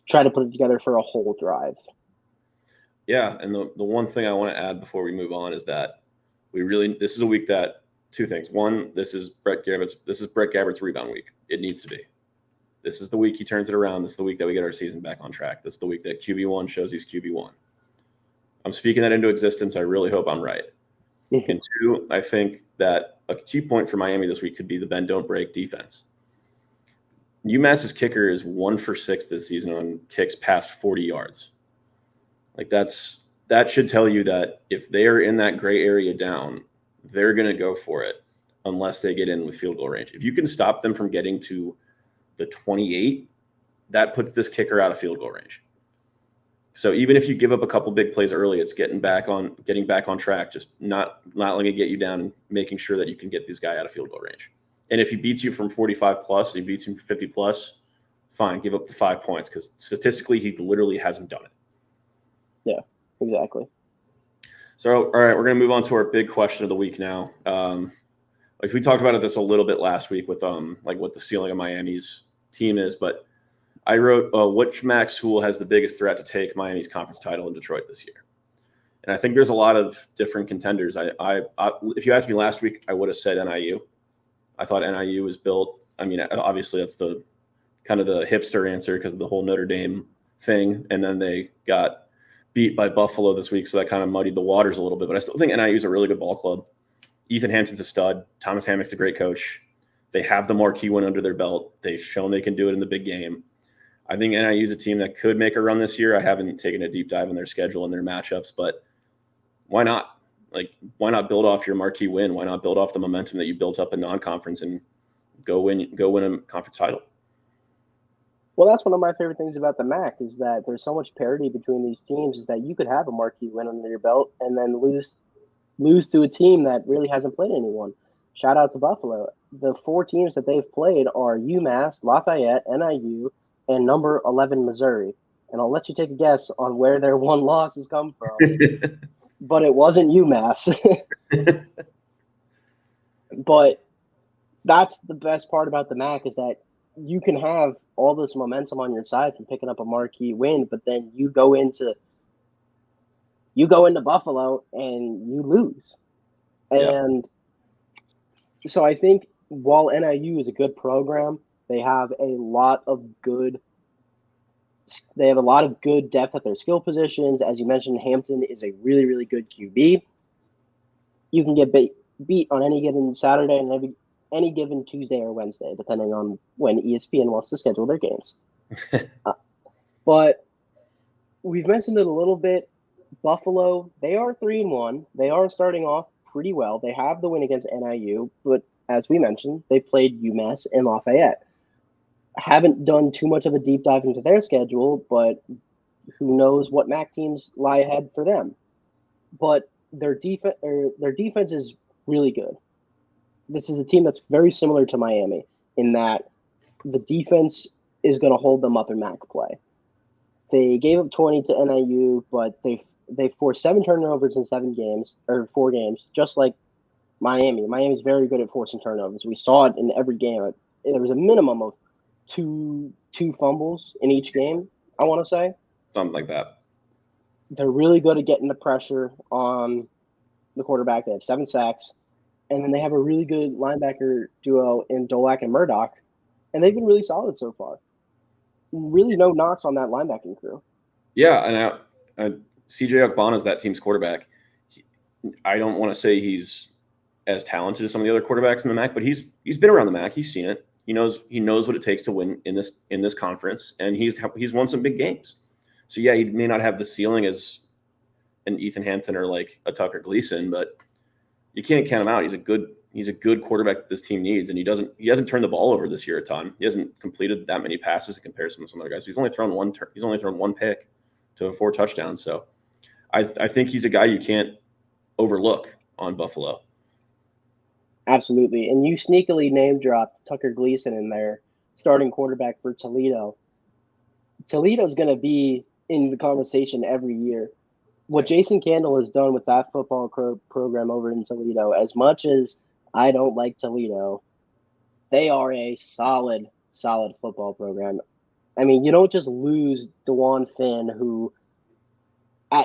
try to put it together for a whole drive. Yeah, and the one thing I want to add before we move on is that this is a week that two things. One, this is Brett Gabbert's rebound week. It needs to be. This is the week he turns it around. This is the week that we get our season back on track. This is the week that QB1 shows he's QB1. I'm speaking that into existence. I really hope I'm right. And two, I think that a key point for Miami this week could be the bend don't break defense. UMass's kicker is 1 for 6 this season on kicks past 40 yards. Like that should tell you that if they are in that gray area down, they're going to go for it unless they get in with field goal range. If you can stop them from getting to the 28, that puts this kicker out of field goal range. So even if you give up a couple big plays early, it's getting back on track, just not letting it get you down and making sure that you can get this guy out of field goal range. And if he beats you from 45 plus, he beats you from 50 plus, fine, give up the 5 points because statistically he literally hasn't done it. Yeah, exactly. So, all right, we're going to move on to our big question of the week now. Like we talked about this a little bit last week with like what the ceiling of Miami's team is, but I wrote which MAC school has the biggest threat to take Miami's conference title in Detroit this year. And I think there's a lot of different contenders. I if you asked me last week, I would have said NIU. I thought NIU was built. I mean, obviously that's the kind of the hipster answer because of the whole Notre Dame thing. And then they got beat by Buffalo this week. So that kind of muddied the waters a little bit, but I still think NIU is a really good ball club. Ethan Hampton's a stud. Thomas Hammock's a great coach. They have the marquee win under their belt. They've shown they can do it in the big game. I think NIU is a team that could make a run this year. I haven't taken a deep dive in their schedule and their matchups, but why not? Like, why not build off your marquee win? Why not build off the momentum that you built up in non-conference and go win a conference title? Well, that's one of my favorite things about the MAC is that there's so much parity between these teams is that you could have a marquee win under your belt and then lose to a team that really hasn't played anyone. Shout out to Buffalo. The 4 teams that they've played are UMass, Lafayette, NIU, and number 11 Missouri. And I'll let you take a guess on where their one loss has come from. but it wasn't UMass. But that's the best part about the MAC is that you can have all this momentum on your side from picking up a marquee win, but then you go into Buffalo and you lose. Yeah. And so I think while NIU is a good program, they have a lot of good depth at their skill positions. As you mentioned, Hampton is a really, really good QB. You can get beat on any given Saturday and any given Tuesday or Wednesday, depending on when ESPN wants to schedule their games. But we've mentioned it a little bit. Buffalo, they are 3-1. They are starting off pretty well. They have the win against NIU, but as we mentioned, they played UMass and Lafayette. Haven't done too much of a deep dive into their schedule, but who knows what MAC teams lie ahead for them. But their defense is really good. This is a team that's very similar to Miami in that the defense is going to hold them up in MAC play. They gave up 20 to NIU, but they forced 7 turnovers in 4 games, just like Miami. Miami's very good at forcing turnovers. We saw it in every game. There was a minimum of two fumbles in each game, I want to say. Something like that. They're really good at getting the pressure on the quarterback. They have 7 sacks. And then they have a really good linebacker duo in Dolak and Murdoch. And they've been really solid so far. Really no knocks on that linebacking crew. Yeah, and CJ Okbana is that team's quarterback. I don't want to say he's as talented as some of the other quarterbacks in the MAC, but he's been around the MAC. He's seen it. He knows what it takes to win in this conference, and he's won some big games. So yeah, he may not have the ceiling as an Ethan Hampton or like a Tucker Gleason, but you can't count him out. He's a good quarterback that this team needs, and he hasn't turned the ball over this year a ton. He hasn't completed that many passes in comparison to some other guys. But he's only thrown one pick to 4 touchdowns. So I think he's a guy you can't overlook on Buffalo. Absolutely. And you sneakily name dropped Tucker Gleason in there, starting quarterback for Toledo. Toledo's going to be in the conversation every year. What Jason Candle has done with that football program over in Toledo, as much as I don't like Toledo, they are a solid football program. I mean, you don't just lose DeJuan Finn, who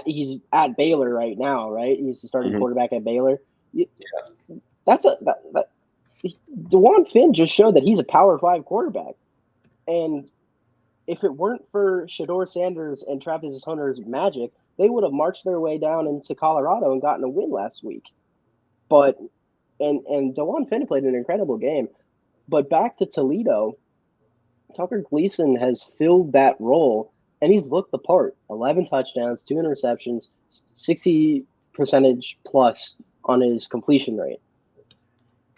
he's at Baylor right now, right? He's the starting quarterback at Baylor. DeJuan Finn just showed that he's a Power 5 quarterback. And if it weren't for Shedeur Sanders and Travis Hunter's magic, they would have marched their way down into Colorado and gotten a win last week. But and DeJuan Finn played an incredible game. But back to Toledo, Tucker Gleason has filled that role, and he's looked the part. 11 touchdowns, 2 interceptions, 60% plus on his completion rate.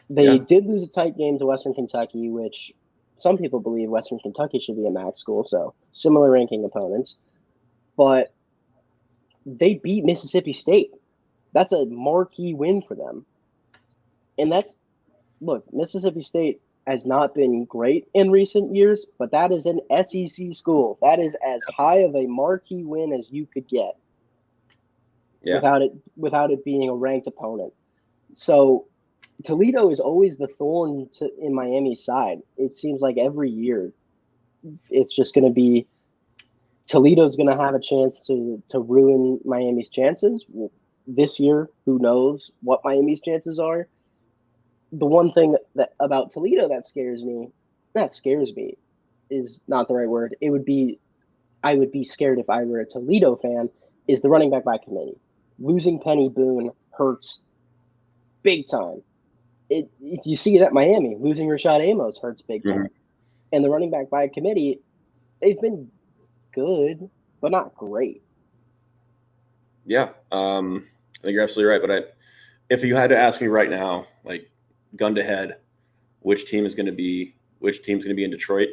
They did lose a tight game to Western Kentucky, which some people believe Western Kentucky should be a MAC school, so similar ranking opponents. But they beat Mississippi State. That's a marquee win for them. And Mississippi State has not been great in recent years, but that is an SEC school. That is as high of a marquee win as you could get without it being a ranked opponent. So Toledo is always the thorn in Miami's side. It seems like every year it's just going to be Toledo's going to have a chance to ruin Miami's chances. This year, who knows what Miami's chances are. The one thing that about Toledo that scares me is not the right word. I would be scared if I were a Toledo fan, is the running back by committee. Losing Penny Boone hurts big time. You see it at Miami. Losing Rashad Amos hurts big time. And the running back by committee, they've been good, but not great. Yeah, I think you're absolutely right. But if you had to ask me right now, like gun to head, which team's going to be in Detroit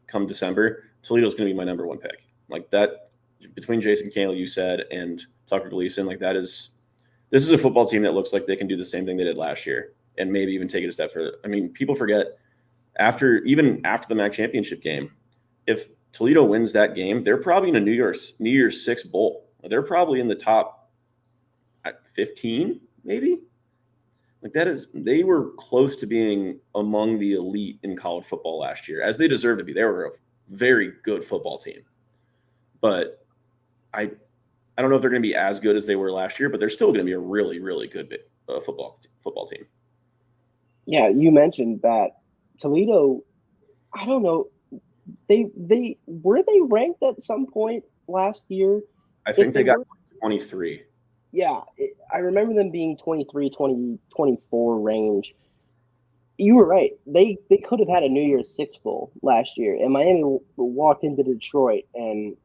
come December, Toledo's going to be my number 1 pick. Like that, between Jason Candle, you said, and Tucker Gleason, like this is a football team that looks like they can do the same thing they did last year and maybe even take it a step further. I mean, people forget after the MAC championship game, if Toledo wins that game, they're probably in a New Year's 6 bowl. They're probably in the top at 15, maybe. Like they were close to being among the elite in college football last year, as they deserve to be. They were a very good football team, but I don't know if they're going to be as good as they were last year, but they're still going to be a really, really good football team. Yeah, you mentioned that Toledo. I don't know. They were they ranked at some point last year. I think they got 23. Yeah, I remember them being 23, 20, 24 range. You were right. They could have had a New Year's Six bowl last year, and Miami walked into Detroit and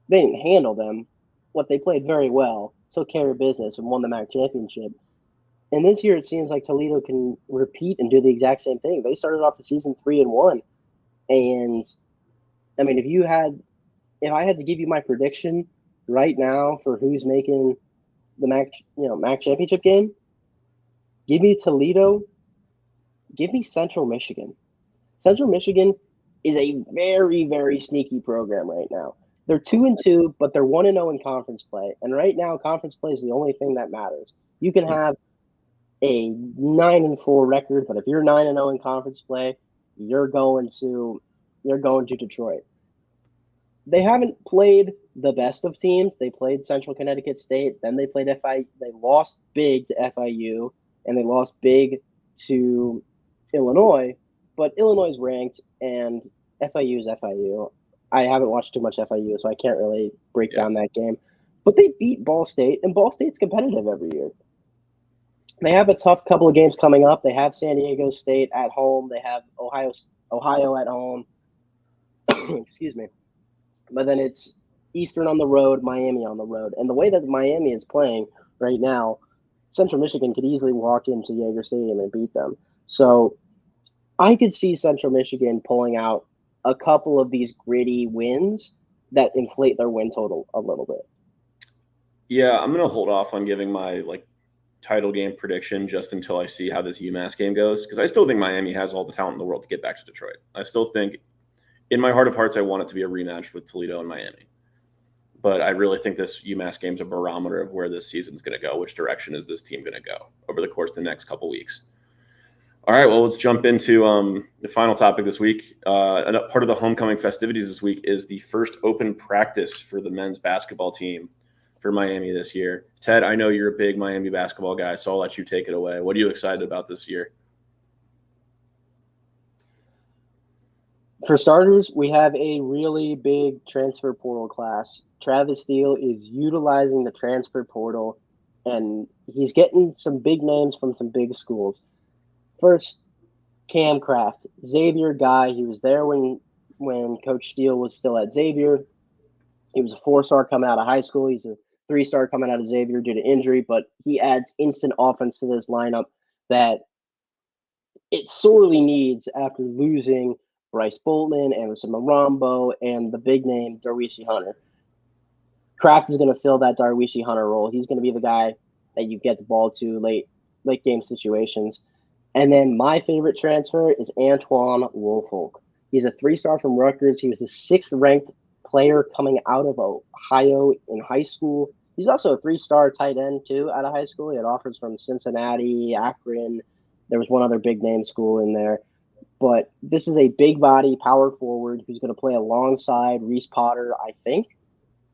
they didn't handle them. What they played very well, took care of business, and won the MAC championship. And this year, it seems like Toledo can repeat and do the exact same thing. They started off the season 3-1, and I mean, if I had to give you my prediction right now for who's making the MAC championship game, give me Toledo, give me Central Michigan. Central Michigan is a very, very sneaky program right now. They're 2-2, but they're 1-0 in conference play. And right now, conference play is the only thing that matters. You can have a 9-4 record, but if you're 9-0 in conference play, you're going to Detroit. They haven't played the best of teams. They played Central Connecticut State, then they played FIU. They lost big to FIU, and they lost big to Illinois. But Illinois is ranked, and FIU is FIU. I haven't watched too much FIU, so I can't really break down that game. But they beat Ball State, and Ball State's competitive every year. They have a tough couple of games coming up. They have San Diego State at home. They have Ohio at home. Excuse me. But then it's Eastern on the road, Miami on the road. And the way that Miami is playing right now, Central Michigan could easily walk into Yager Stadium and beat them. So I could see Central Michigan pulling out a couple of these gritty wins that inflate their win total a little bit. Yeah, I'm going to hold off on giving my title game prediction just until I see how this UMass game goes, because I still think Miami has all the talent in the world to get back to Detroit. I still think, in my heart of hearts, I want it to be a rematch with Toledo and Miami. But I really think this UMass game's a barometer of where this season's going to go. Which direction is this team going to go over the course of the next couple weeks? All right, well, let's jump into the final topic this week. Part of the homecoming festivities this week is the first open practice for the men's basketball team for Miami this year. Ted, I know you're a big Miami basketball guy, so I'll let you take it away. What are you excited about this year? For starters, we have a really big transfer portal class. Travis Steele is utilizing the transfer portal, and he's getting some big names from some big schools. First, Cam Kraft, Xavier guy. He was there when Coach Steele was still at Xavier. He was a 4-star coming out of high school. He's a 3-star coming out of Xavier due to injury, but he adds instant offense to this lineup that it sorely needs after losing Bryce Boltman, Anderson Marambo, and the big name Darwishi Hunter. Kraft is going to fill that Darwishi Hunter role. He's going to be the guy that you get the ball to late game situations. And then my favorite transfer is Antoine Woolfolk. He's a 3-star from Rutgers. He was the 6th-ranked player coming out of Ohio in high school. He's also a 3-star tight end, too, out of high school. He had offers from Cincinnati, Akron. There was one other big-name school in there. But this is a big-body power forward who's going to play alongside Reese Potter, I think.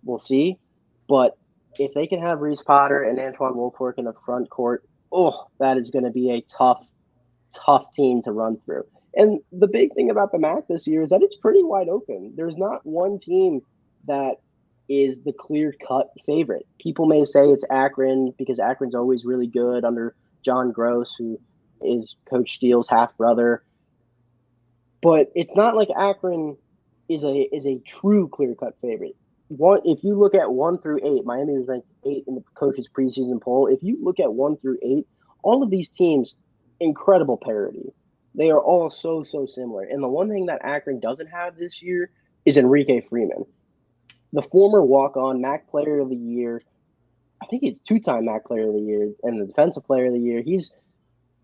We'll see. But if they can have Reese Potter and Antoine Woolfolk in the front court, that is going to be a tough team to run through. And the big thing about the MAC this year is that it's pretty wide open. There's not one team that is the clear-cut favorite. People may say it's Akron because Akron's always really good under John Gross, who is Coach Steele's half-brother. But it's not like Akron is a true clear-cut favorite. If you look at 1 through 8, Miami was ranked 8 in the coach's preseason poll. If you look at 1 through 8, all of these teams, incredible parity. They are all so similar. And the one thing that Akron doesn't have this year is Enrique Freeman, the former walk-on MAC Player of the Year. I think he's 2-time MAC Player of the Year and the Defensive Player of the Year.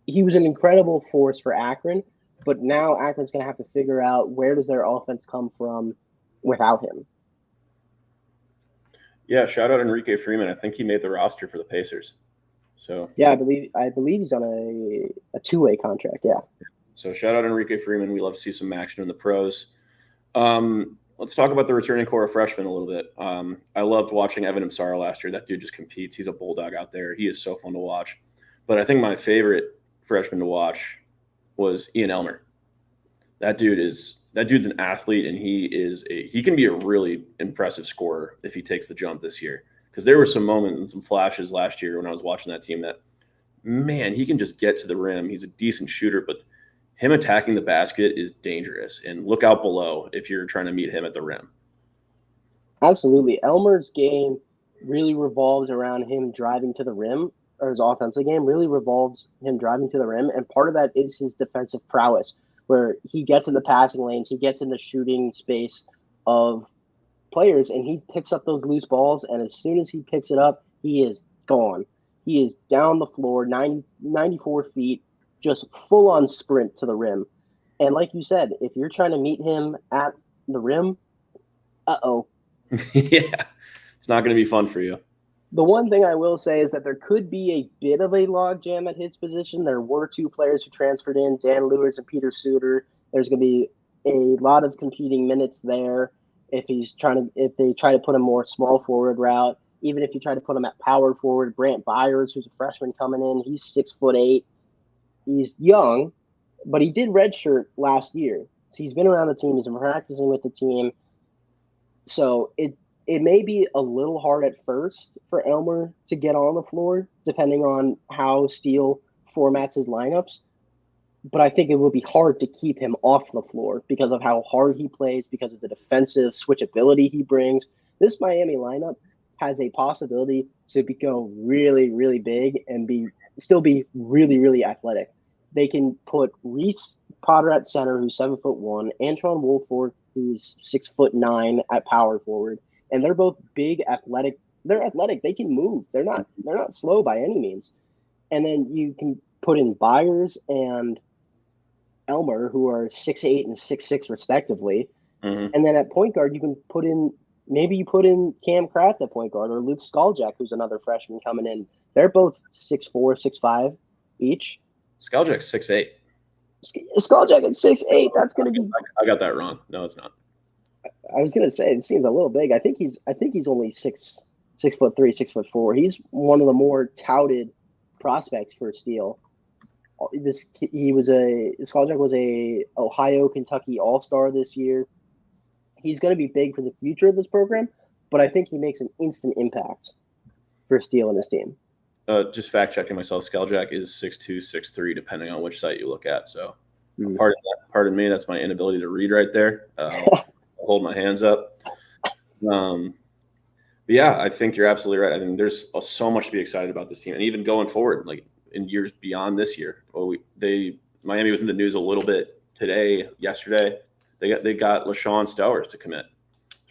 He was an incredible force for Akron, but now Akron's going to have to figure out where does their offense come from without him. Yeah, shout out Enrique Freeman. I think he made the roster for the Pacers. So Yeah, I believe he's on a two-way contract. Yeah. So shout out Enrique Freeman. We love to see some action in the pros. Let's talk about the returning core of freshmen a little bit. I loved watching Evan Imsara last year. That dude just competes. He's a bulldog out there. He is so fun to watch. But I think my favorite freshman to watch was Ian Elmer. That dude's an athlete, and he can be a really impressive scorer if he takes the jump this year. Because there were some moments and some flashes last year when I was watching that team that, man, he can just get to the rim. He's a decent shooter, but him attacking the basket is dangerous. And look out below if you're trying to meet him at the rim. Absolutely. Elmer's game really revolves around him driving to the rim, or his offensive game really revolves him driving to the rim. And part of that is his defensive prowess, where he gets in the passing lanes, he gets in the shooting space of players, and he picks up those loose balls. And as soon as he picks it up, he is gone. He is down the floor, 94 feet, just full on sprint to the rim. And like you said, if you're trying to meet him at the rim, uh-oh. Yeah, it's not going to be fun for you. The one thing I will say is that there could be a bit of a logjam at his position. There were two players who transferred in, Dan Lewis and Peter Suter. There's going to be a lot of competing minutes there if they try to put him more small forward route. Even if you try to put him at power forward, Brant Byers, who's a freshman coming in, he's 6'8". He's young, but he did redshirt last year. So he's been around the team. He's been practicing with the team. So it may be a little hard at first for Elmer to get on the floor, depending on how Steele formats his lineups. But I think it will be hard to keep him off the floor because of how hard he plays, because of the defensive switchability he brings. This Miami lineup has a possibility to go really, really big and still be really, really athletic. They can put Reese Potter at center, who's 7'1", Antron Woolfolk, who's 6'9" at power forward, and they're both big, athletic. They're athletic. They can move. They're not slow by any means. And then you can put in Byers and Elmer, who are 6'8" and 6'6" respectively. Mm-hmm. And then at point guard, you can put in Cam Kraft at point guard, or Luke Skaljak, who's another freshman coming in. They're both 6'4", 6'5" each. Skaljak's 6'8". Skaljak at 6'8". That's going to be. I got that wrong. No, it's not. I was going to say it seems a little big. I think he's only 6'3", 6'4". He's one of the more touted prospects for Steele. Skaljak was a Ohio Kentucky All-Star this year. He's going to be big for the future of this program, but I think he makes an instant impact for Steele and his team. Just fact checking myself, Skaljak is 6'2", 6'3", depending on which site you look at. So, pardon me, that's my inability to read right there. I'll hold my hands up. But yeah, I think you're absolutely right. I mean, there's so much to be excited about this team, and even going forward, like in years beyond this year. Miami was in the news a little bit yesterday. They got LaShawn Stowers to commit,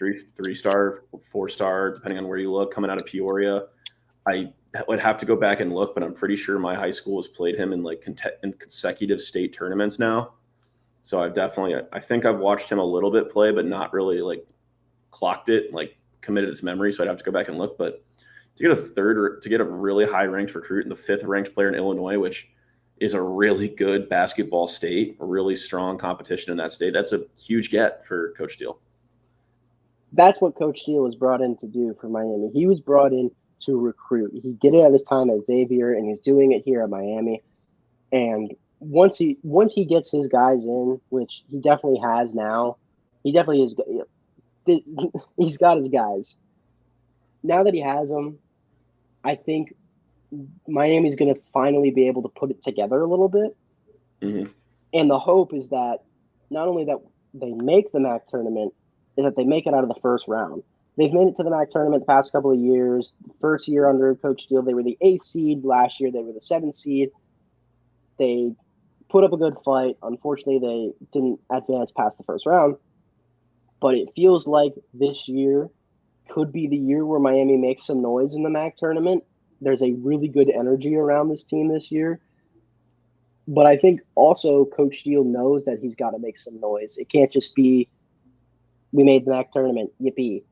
3-star, 4-star, depending on where you look, coming out of Peoria. I would have to go back and look, but I'm pretty sure my high school has played him in in consecutive state tournaments now. So I think I've watched him a little bit play, but not really clocked it, committed its memory. So I'd have to go back and look. But to get a really high ranked recruit and the 5th ranked player in Illinois, which is a really good basketball state, a really strong competition in that state, that's a huge get for Coach Steele. That's what Coach Steele was brought in to do for Miami. He was brought in to recruit. He did it at his time at Xavier, and he's doing it here at Miami. And once he gets his guys in, which he definitely has now, he's got his guys. Now that he has them, I think Miami's going to finally be able to put it together a little bit. Mm-hmm. And the hope is that not only that they make the MAC tournament, is that they make it out of the first round. They've made it to the MAC tournament the past couple of years. First year under Coach Steele, they were the 8th seed. Last year, they were the 7th seed. They put up a good fight. Unfortunately, they didn't advance past the first round. But it feels like this year could be the year where Miami makes some noise in the MAC tournament. There's a really good energy around this team this year. But I think also Coach Steele knows that he's got to make some noise. It can't just be, we made the MAC tournament, yippee.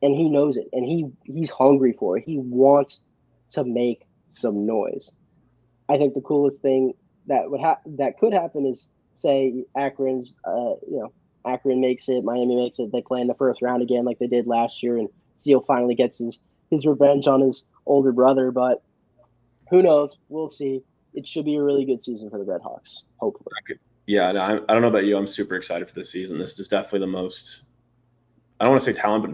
and he knows it, and he's hungry for it. He wants to make some noise. I think the coolest thing that could happen is, say Akron makes it, Miami makes it, they play in the first round again like they did last year, and Seal finally gets his revenge on his older brother. But who knows? We'll see. It should be a really good season for the Red Hawks, hopefully. Yeah, no, I don't know about you. I'm super excited for this season. This is definitely the most, I don't want to say talent, but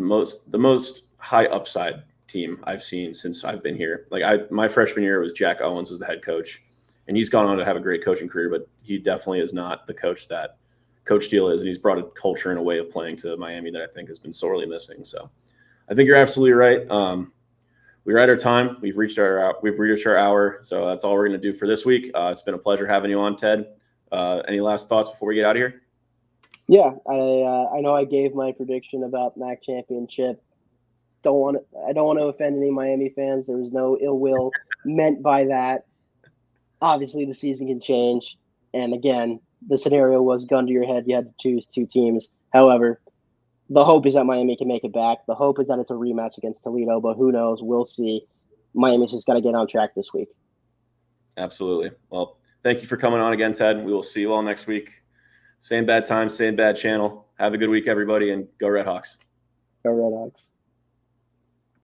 the most high upside team I've seen since I've been here. Like my freshman year was Jack Owens was the head coach, and he's gone on to have a great coaching career, but he definitely is not the coach that Coach Steele is, and he's brought a culture and a way of playing to Miami that I think has been sorely missing. So I think you're absolutely right. We're at our time. We've reached our hour, so that's all we're going to do for this week. It's been a pleasure having you on, Ted. Any last thoughts before we get out of here? Yeah, I know I gave my prediction about MAC championship. I don't want to offend any Miami fans. There was no ill will meant by that. Obviously, the season can change, and again, the scenario was gun to your head. You had to choose two teams. However, the hope is that Miami can make it back. The hope is that it's a rematch against Toledo, but who knows? We'll see. Miami's just got to get on track this week. Absolutely. Well, thank you for coming on again, Ted. We will see you all next week. Same bad time, same bad channel. Have a good week, everybody, and go Red Hawks. Go Red Hawks.